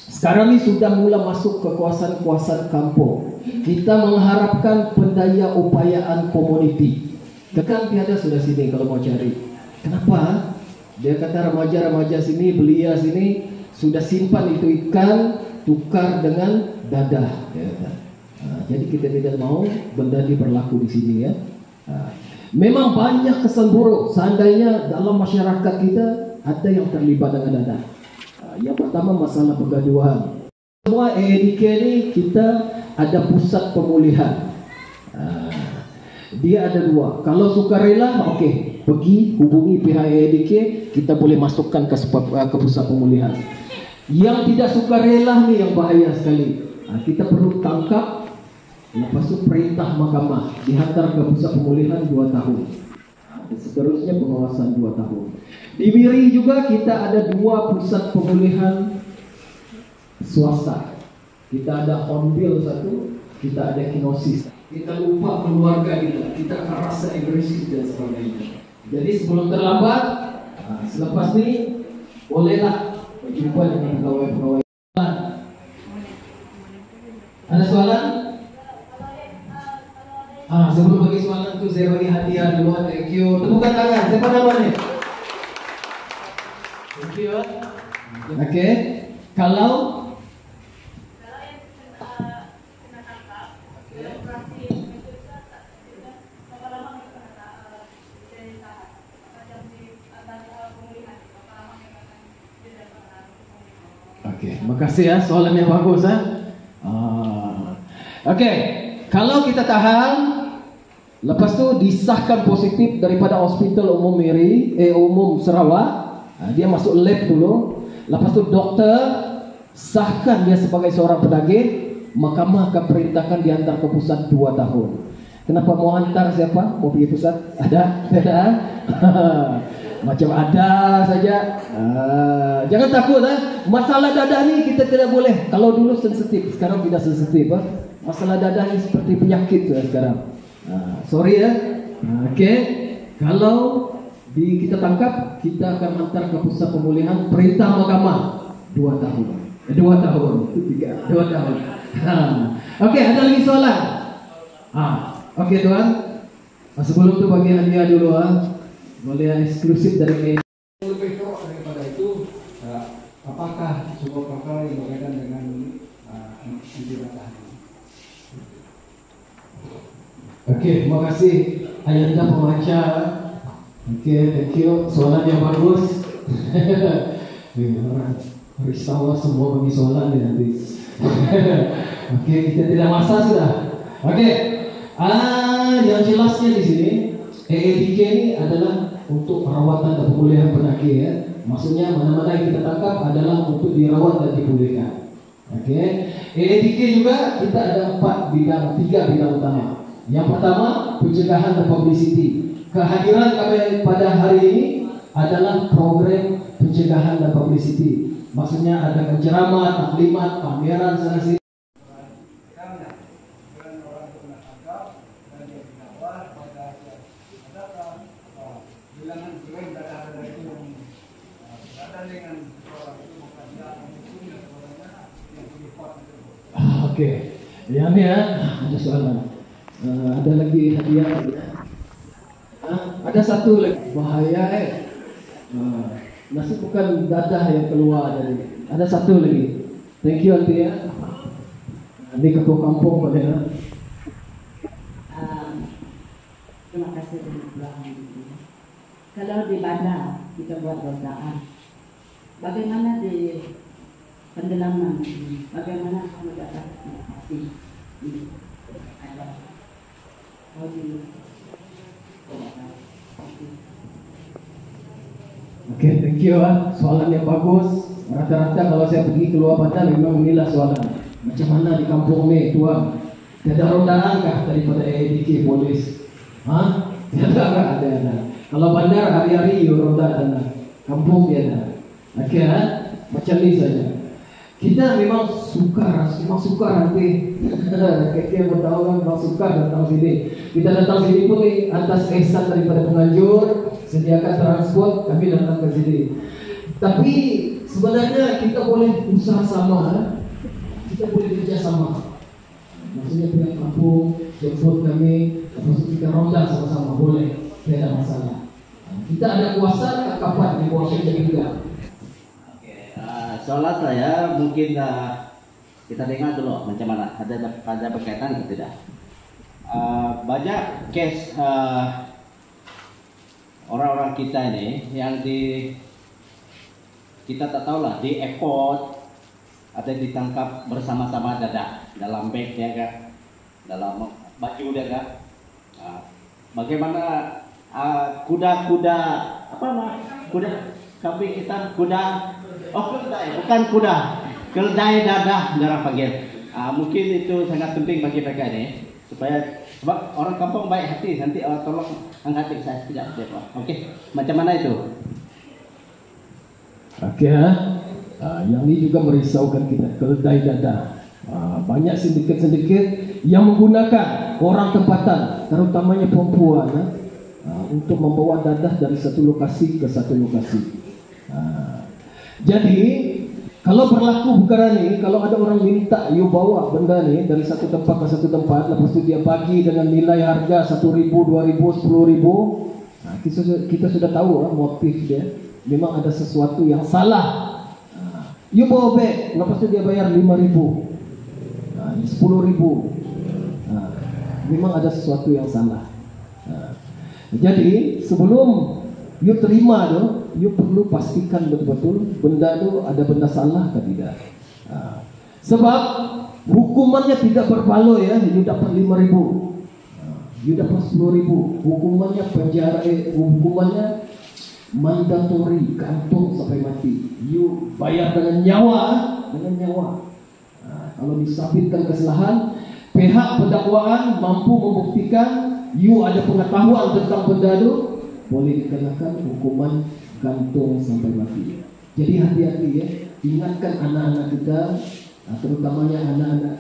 Sekarang ini sudah mula masuk ke kawasan-kawasan kampung. Kita mengharapkan pendaya upayaan komuniti. Tekan tiada sudah sini kalau mau cari. Kenapa? Dia kata remaja-remaja sini, belia sini sudah simpan itu ikan, tukar dengan dadah. Jadi kita tidak mau benda ini berlaku di sini ya. Memang banyak kesan buruk seandainya dalam masyarakat kita ada yang terlibat dengan dadah. Yang pertama masalah pergaduhan. Semua EEDK ini kita ada pusat pemulihan. Dia ada 2. Kalau sukarela, okey, pergi hubungi pihak EEDK, kita boleh masukkan ke pusat pemulihan. Yang tidak sukarela ni yang bahaya sekali. Kita perlu tangkap, lepas itu perintah mahkamah, dihantar ke pusat pemulihan 2 tahun. Seterusnya pengawasan 2 tahun. Di Miri juga kita ada 2 pusat pemulihan swasta. Kita ada Hornbill 1, kita ada Kinosis. Kita lupa keluarga kita akan rasa agresif dan sebagainya. Jadi sebelum terlambat, selepas ini bolehlah berjumpa dengan pegawai-pegawai. Ada soalan? Sebelum bagi soalan itu saya bagi hadiah dulu. Thank you. Tepukan tangan. Siapa namanya? Thank you. Oke. Kalau makasih ya, soalan yang bagus ya. Oke, kalau kita tahan, lepas itu disahkan positif daripada Hospital Umum Umum Sarawak, dia masuk lab dulu. Lepas itu dokter sahkan dia sebagai seorang pedaging, mahkamah akan perintahkan diantar ke pusat 2 tahun. Kenapa mau hantar siapa? Mau pergi pusat? Ada? Macam ada saja. Jangan takut masalah dadah ni kita tidak boleh. Kalau dulu sensitif, sekarang tidak sensitif. Masalah dadah ni seperti penyakit sekarang. Sorry ya. Okey. Kalau kita tangkap, kita akan hantar ke pusat pemulihan, perintah mahkamah 2 tahun. 2 tahun. Itu 2 tahun. Okey, ada lagi soalan? Okey tuan. Sebelum tu bagi hadiah dulu boleh eksklusif dari lebih teruk daripada itu. Apakah sebuah perkara yang berkaitan dengan anti-dadah? Okey, terima kasih Ayanda pembaca. Okey, thank you. Soalan yang bagus. Risau semua bagi soalan ni nanti. Okey, kita tidak masa sudah. Okey. Yang jelasnya di sini EEDK ini adalah untuk perawatan dan pemulihan pendaki ya. Maksudnya mana-mana yang kita tangkap adalah untuk dirawat dan dipulihkan. Okey. EEDK juga kita ada 3 bidang utama. Yang pertama, pencegahan dan publicity. Kehadiran kami pada hari ini adalah program pencegahan dan publicity. Maksudnya ada ceramah, taklimat, pameran sana sini. Oke, yang ini ya, ada soalan. Ada lagi hadiah. Ada satu lagi bahaya nasi bukan dadah yang keluar dari. Ada satu lagi. Thank you auntie ya. Ini ketua kampung pada ya. Terima kasih telah kalau di bandar kita buat rodaan, bagaimana di pendalaman, bagaimana kamu dapat hati ada Oke, thank you. Soalan yang bagus. Rata-rata kalau saya pergi keluar bandar memang inilah soalan. Macam mana di kampung ni, tuan? Tiada rondaan kah daripada ADK polis? Tiada kah? Ada. Kalau bandar hari-hari ronda ada. Kampung dia ada. Okey, macam ni saja. Kita memang sukar nanti. Kita bertahu kan memang sukar datang sini. Kita datang sini pun ni atas ihsan daripada penganjur, sediakan transport, kami datang ke sini. Tapi sebenarnya kita boleh usaha sama, kita boleh kerja sama. Maksudnya pihak kampung jemput kami, lepas itu kita ronda sama-sama, boleh, tidak ada masalah. Kita ada kuasa kapan di bawah kerja juga. Soalan saya mungkin kita dengar dulu macam mana, ada berkaitan atau tidak. Banyak kes orang-orang kita ini yang kita tak tahu lah di airport ada ditangkap bersama-sama dadah dalam bag dia kan, dalam baju dia kan. Bagaimana kuda-kuda apa nama kuda kambing hitam kuda keledai, bukan kuda, keledai dadah darah panggil. Mungkin itu sangat penting bagi mereka ini supaya sebab orang kampung baik hati, nanti tolong angkat saya tidak apa. Okey, macam mana itu? Okey, yang ini juga merisaukan kita, keledai dadah. Banyak sindiket-sindiket yang menggunakan orang tempatan, terutamanya perempuan, untuk membawa dadah dari satu lokasi ke satu lokasi. Jadi kalau berlaku perkara ni, kalau ada orang minta you bawa benda ni dari satu tempat ke satu tempat, lepas tu dia bagi dengan nilai harga 1,000, 2,000, 10,000, kita sudah tahu motif dia. Memang ada sesuatu yang salah. You bawa beg, lepas tu dia bayar 5,000, 10,000. Memang ada sesuatu yang salah. Jadi sebelum you terima tu, you perlu pastikan betul-betul benda tu ada benda salah atau tidak. Sebab hukumannya tidak berbaloi ya. You dapat 5,000, you dapat 10,000, hukumannya penjara, hukumannya mandatori, gantung sampai mati. You bayar dengan nyawa, kalau disabitkan kesalahan, pihak pendakwaan mampu membuktikan you ada pengetahuan tentang benda itu, boleh dikenakan hukuman gantung sampai mati. Jadi hati-hati ya, ingatkan anak-anak kita, terutamanya anak-anak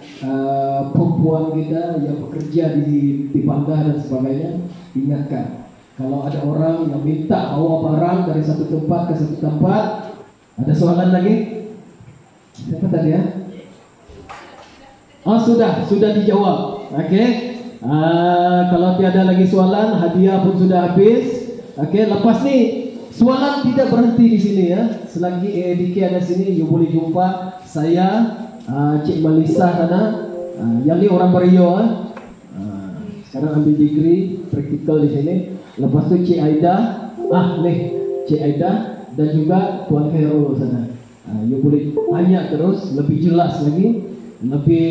perempuan kita yang bekerja di bandar dan sebagainya. Ingatkan, kalau ada orang yang minta bawa barang dari satu tempat ke satu tempat. Ada soalan lagi? Siapa tadi ya? Sudah dijawab. Okey. Kalau tiada lagi soalan, hadiah pun sudah habis. Okey, lepas ni soalan tidak berhenti di sini ya. Selagi ADK ada sini, you boleh jumpa saya, Cik Malisa sana. Yang ni orang Berio sekarang ambil degree praktikal di sini. Lepas tu Cik Aida, Cik Aida dan juga Tuan Khairul sana. You boleh tanya terus, lebih jelas lagi, lebih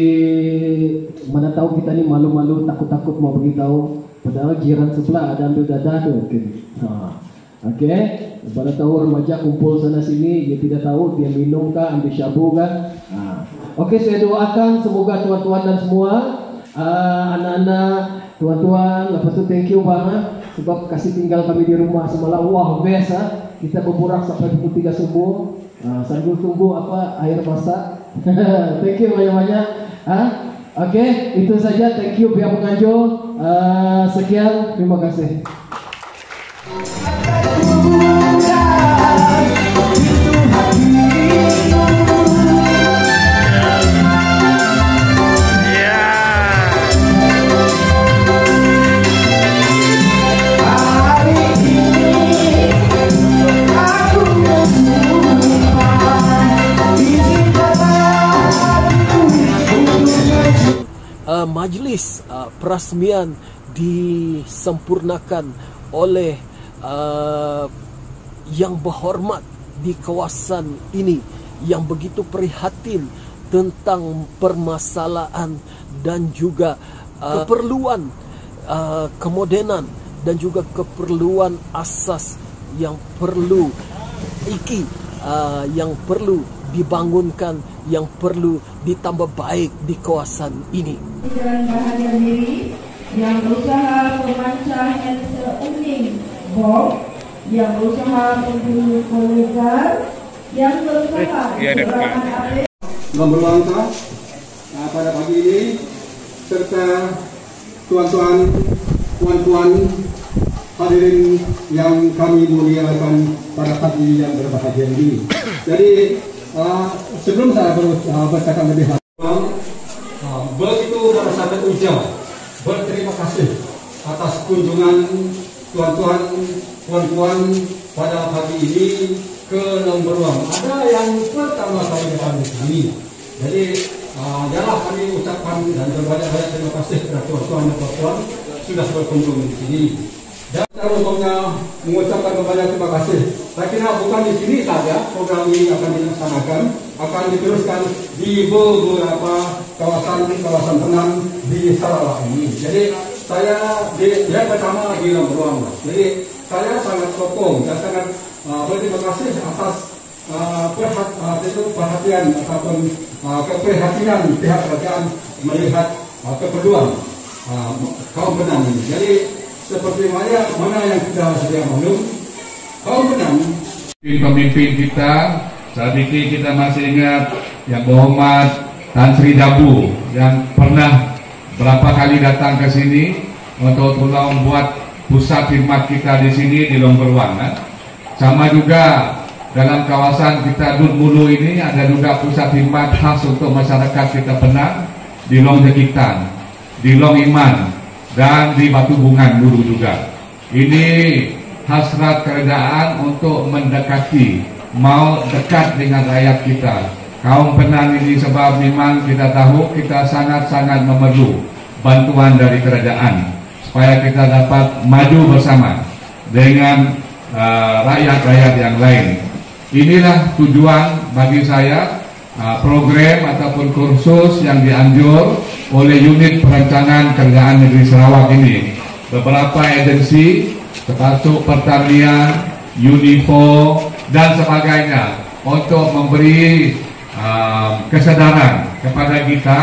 mana tahu kita ni malu-malu, takut-takut mau beritahu. Padahal jiran sebelah ada ambil dadah tu. Okey. Pada tahu remaja kumpul sana sini, dia tidak tahu dia minum kah, ambil syabu kan. Okey, saya doakan semoga tuan-tuan dan semua anak-anak tuan-tuan. Lepas tu thank you bang sebab kasih tinggal kami di rumah semalam. Wah best kita berborak sampai pukul 3 subuh sambil tunggu air masak. Thank you banyak-banyak. Okey, itu saja. Thank you pihak penganjur. Sekian, terima kasih. Majlis perasmian disempurnakan oleh yang berhormat di kawasan ini yang begitu prihatin tentang permasalahan dan juga keperluan kemodenan dan juga keperluan asas yang perlu yang perlu dibangunkan, yang perlu ditambah baik di kawasan ini. Jalan bahagia diri yang berusaha memancahkan seuning bom, yang berusaha membunuh kolega, yang berusaha beramah api. Memberlangkah pada pagi ini serta tuan-tuan, puan-puan, hadirin yang kami muliakan pada pagi yang berbahagia ini. Jadi sebelum saya bercakap lebih lanjut, begitu pada saat ujian, berterima kasih atas kunjungan tuan-tuan, puan-puan pada pagi ini ke Longberuang. Ada yang pertama kali datang di sini. Jadi janganlah kami ucapkan dan berbanyak-banyak terima kasih kepada tuan-tuan dan puan-puan sudah berkunjung di sini. Dan terutama mengucapkan banyak terima kasih. Saya kira bukan di sini saja program ini akan dilaksanakan, akan diteruskan di beberapa kawasan tenang di Sarawak ini. Jadi saya yang pertama di Longberuang. Jadi saya sangat sokong dan sangat berterima kasih atas perhatian ataupun keprihatinan pihak kerajaan melihat keperluan kaum Penang ini. Jadi seperti mana yang kita sedia maklum, kaum Penang, pemimpin kita, saya pikir kita masih ingat yang berhormat Tan Sri Dabu yang pernah berapa kali datang ke sini untuk tolong buat pusat khidmat kita di sini di Longberuang. Sama juga dalam kawasan kita Dut Mulu ini ada juga pusat khidmat khas untuk masyarakat kita Penang di Long Jekitan, di Long Iman, dan di Batu Bungan dulu juga. Ini hasrat kerajaan untuk mendekati, mau dekat dengan rakyat kita, kaum Penang ini, sebab memang kita tahu kita sangat-sangat memerlu bantuan dari kerajaan supaya kita dapat maju bersama dengan rakyat-rakyat yang lain. Inilah tujuan bagi saya program ataupun kursus yang dianjur oleh unit perancangan kerajaan negeri Sarawak ini. Beberapa agensi termasuk pertanian, UNIFO dan sebagainya untuk memberi kesedaran kepada kita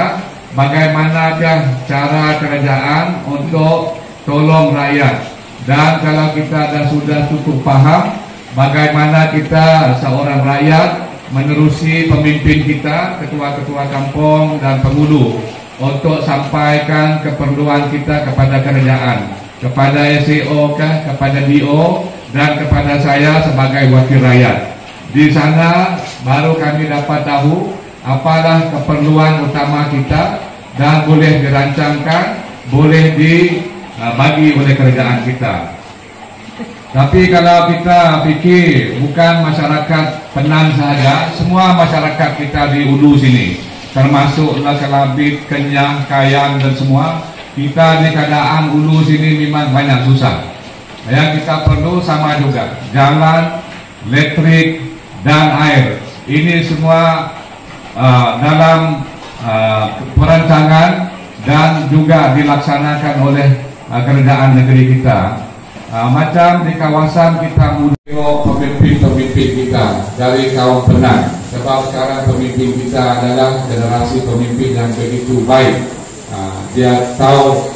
bagaimanakah cara kerajaan untuk tolong rakyat. Dan kalau kita sudah cukup faham bagaimana kita seorang rakyat menerusi pemimpin kita, ketua-ketua kampung dan penghulu untuk sampaikan keperluan kita kepada kerajaan, kepada SAO kepada DO dan kepada saya sebagai wakil rakyat. Di sana baru kami dapat tahu apalah keperluan utama kita dan boleh dirancangkan, boleh dibagi oleh kerajaan kita. Tapi kalau kita fikir bukan masyarakat Penang sahaja, semua masyarakat kita di Ulu sini, termasuklah Kelabit, Kenyang, Kayang dan semua, kita di keadaan Ulu sini memang banyak susah. Yang kita perlu sama juga jalan, listrik dan air. Ini semua dalam perancangan dan juga dilaksanakan oleh kerajaan negeri kita. Macam di kawasan kita pemimpin-pemimpin kita dari kaum Penang, sebab sekarang pemimpin kita adalah generasi pemimpin yang begitu baik. Dia tahu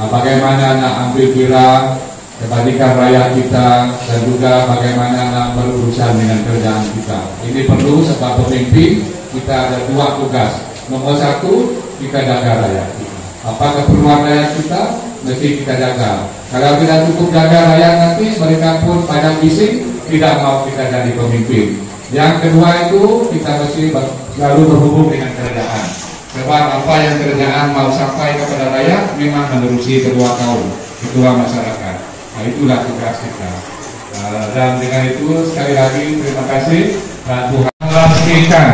bagaimana nak ambil kira kebajikan rakyat kita, dan juga bagaimana nak berurusan dengan kerjaan kita. Ini perlu sebab pemimpin kita ada dua tugas. Nomor satu, kita jaga rakyat kita. Apa keperluan rakyat kita mesti kita jaga. Kalau tidak cukup jaga rakyat, nanti mereka pun padang bising, tidak mau kita jadi pemimpin. Yang kedua itu, kita mesti selalu berhubung dengan kerajaan. Sebab apa yang kerajaan mau sampai kepada rakyat memang menerusi kedua kaum, kedua masyarakat. Nah, itulah tugas kita. Dan dengan itu sekali lagi terima kasih, dan Tuhan melanjutkan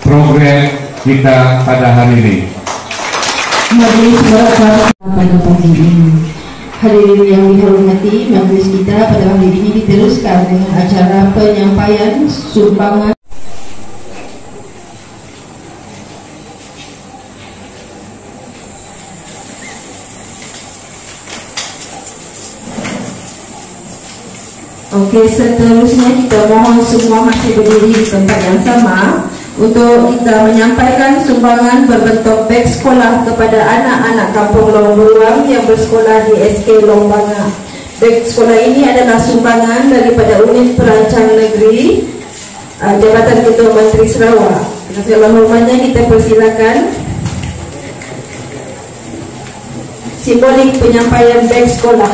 program kita pada hari ini. Majelis berapa pada pagi ini. Hadirin yang dihormati, majelis kita pada hari ini diteruskan dengan acara penyampaian sumbangan. Okey, seterusnya kita mohon semua masih berdiri di tempat yang sama untuk kita menyampaikan sumbangan berbentuk beg sekolah kepada anak-anak kampung Long Beruang yang bersekolah di SK Long Banga. Beg sekolah ini adalah sumbangan daripada Unit Perancang Negeri Jabatan Ketua Menteri Sarawak. Dengan segala hormatnya kita persilakan simbolik penyampaian beg sekolah.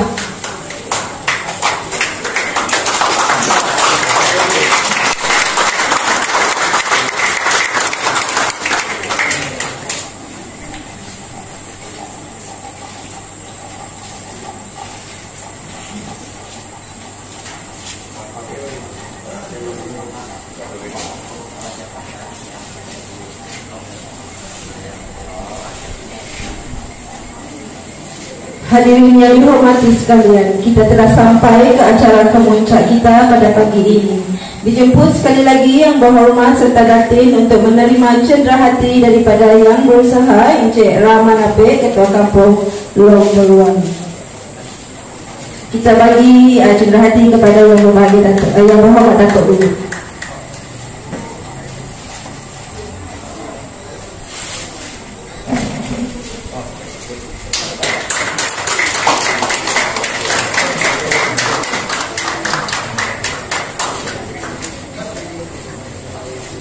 Hadirin yang dihormati sekalian, kita telah sampai ke acara kemuncak kita pada pagi ini. Dijemput sekali lagi yang berhormat serta Datin untuk menerima cenderahati daripada yang berusaha, Encik Rahman Apik, Ketua Kampung Long Beruang. Kita bagi cenderahati kepada yang berhormat Datuk dulu.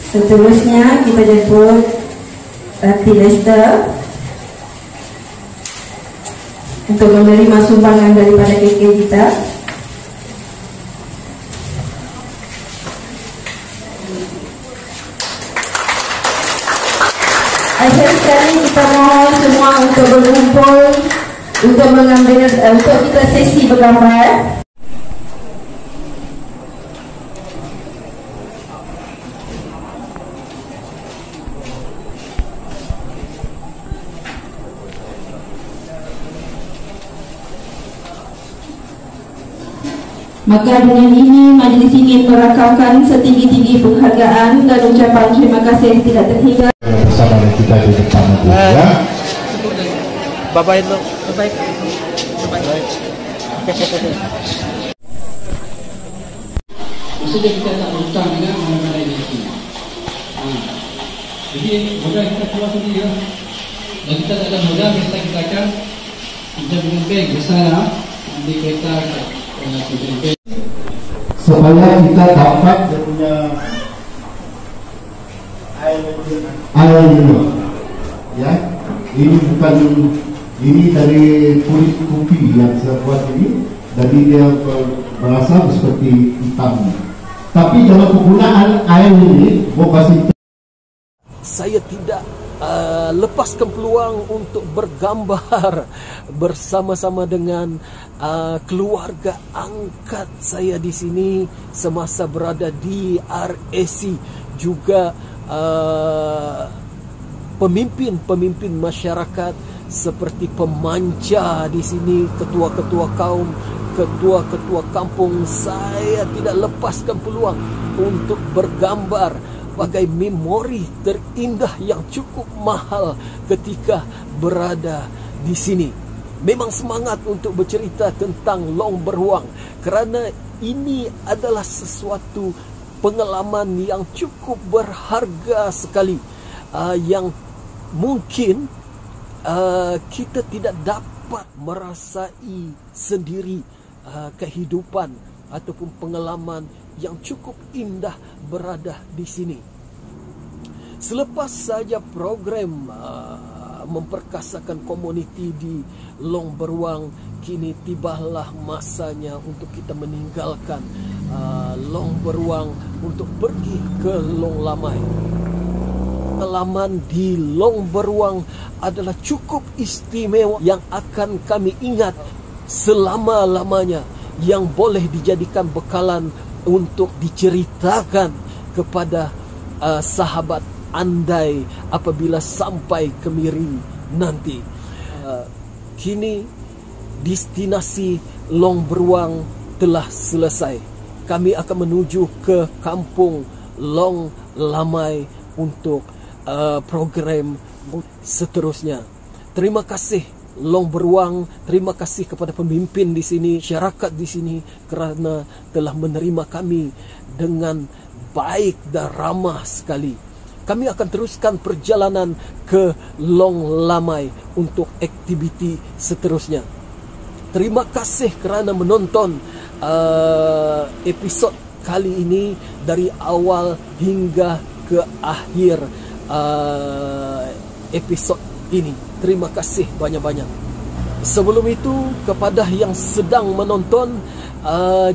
Seterusnya kita jemput Rati Lester untuk menerima sumbangan daripada KK kita. Akhir sekali kita mohon semua untuk berkumpul untuk mengambil untuk kita sesi bergambar. Maka dengan ini majlis ingin merakamkan setinggi-tinggi penghargaan dan ucapan terima kasih tidak terhingga bersama dengan kita di depan nanti ya. Bye-bye lo. Bye-bye. Maksudnya kita tak berhutang dengan mana-mana di sini. Jadi modal kita keluar sendiri lah. Dan kita tak ada modal, biasa kita akan pinjam dengan bank besar, ambil kereta supaya kita dapat dia punya air minum. Ya, ini bukan dari kulit kopi yang saya buat ini, jadi dia berasa seperti hitam. Tapi dalam penggunaan air ini, saya tidak lepaskan peluang untuk bergambar bersama-sama dengan keluarga angkat saya di sini semasa berada di RAC, juga pemimpin-pemimpin masyarakat seperti pemanca di sini, ketua-ketua kaum, ketua-ketua kampung. Saya tidak lepaskan peluang untuk bergambar sebagai memori terindah yang cukup mahal ketika berada di sini. Memang semangat untuk bercerita tentang Long Beruang kerana ini adalah sesuatu pengalaman yang cukup berharga sekali, yang mungkin kita tidak dapat dapat merasai sendiri kehidupan ataupun pengalaman yang cukup indah berada di sini. Selepas saja program memperkasakan komuniti di Long Beruang, kini tibalah masanya untuk kita meninggalkan Long Beruang untuk pergi ke Long Lamai. Pengalaman di Long Beruang adalah cukup istimewa yang akan kami ingat selama-lamanya, yang boleh dijadikan bekalan untuk diceritakan kepada sahabat andai apabila sampai ke Miri nanti. Kini destinasi Long Beruang telah selesai. Kami akan menuju ke kampung Long Lamai untuk program seterusnya. Terima kasih Long Beruang, terima kasih kepada pemimpin di sini, masyarakat di sini kerana telah menerima kami dengan baik dan ramah sekali. Kami akan teruskan perjalanan ke Long Lamai untuk aktiviti seterusnya. Terima kasih kerana menonton episod kali ini dari awal hingga ke akhir episod ini. Terima kasih banyak-banyak. Sebelum itu, kepada yang sedang menonton,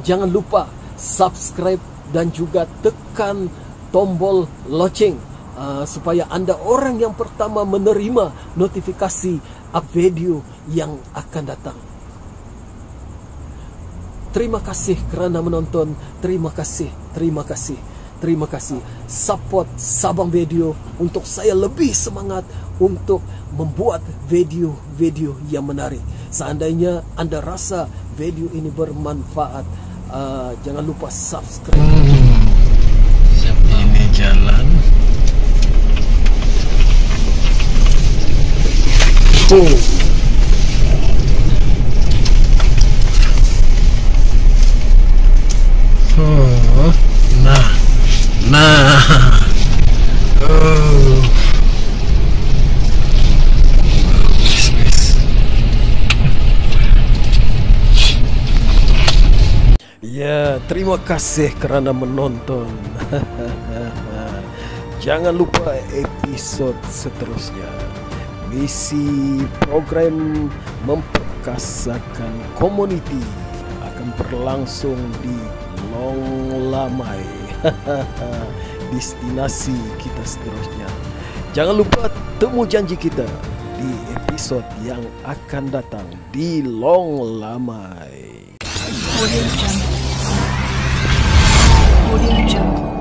jangan lupa subscribe dan juga tekan tombol loceng supaya anda orang yang pertama menerima notifikasi video yang akan datang. Terima kasih kerana menonton. Terima kasih. Terima kasih. Terima kasih. Support Sabang Video untuk saya lebih semangat untuk membuat video-video yang menarik. Seandainya anda rasa video ini bermanfaat, jangan lupa subscribe. Ini jalan. Ya, terima kasih kerana menonton. Jangan lupa episod seterusnya. Misi program memperkasakan komuniti akan berlangsung di Long Lamai. Destinasi kita seterusnya. Jangan lupa temu janji kita di episod yang akan datang di Long Lamai. Audio Jungle.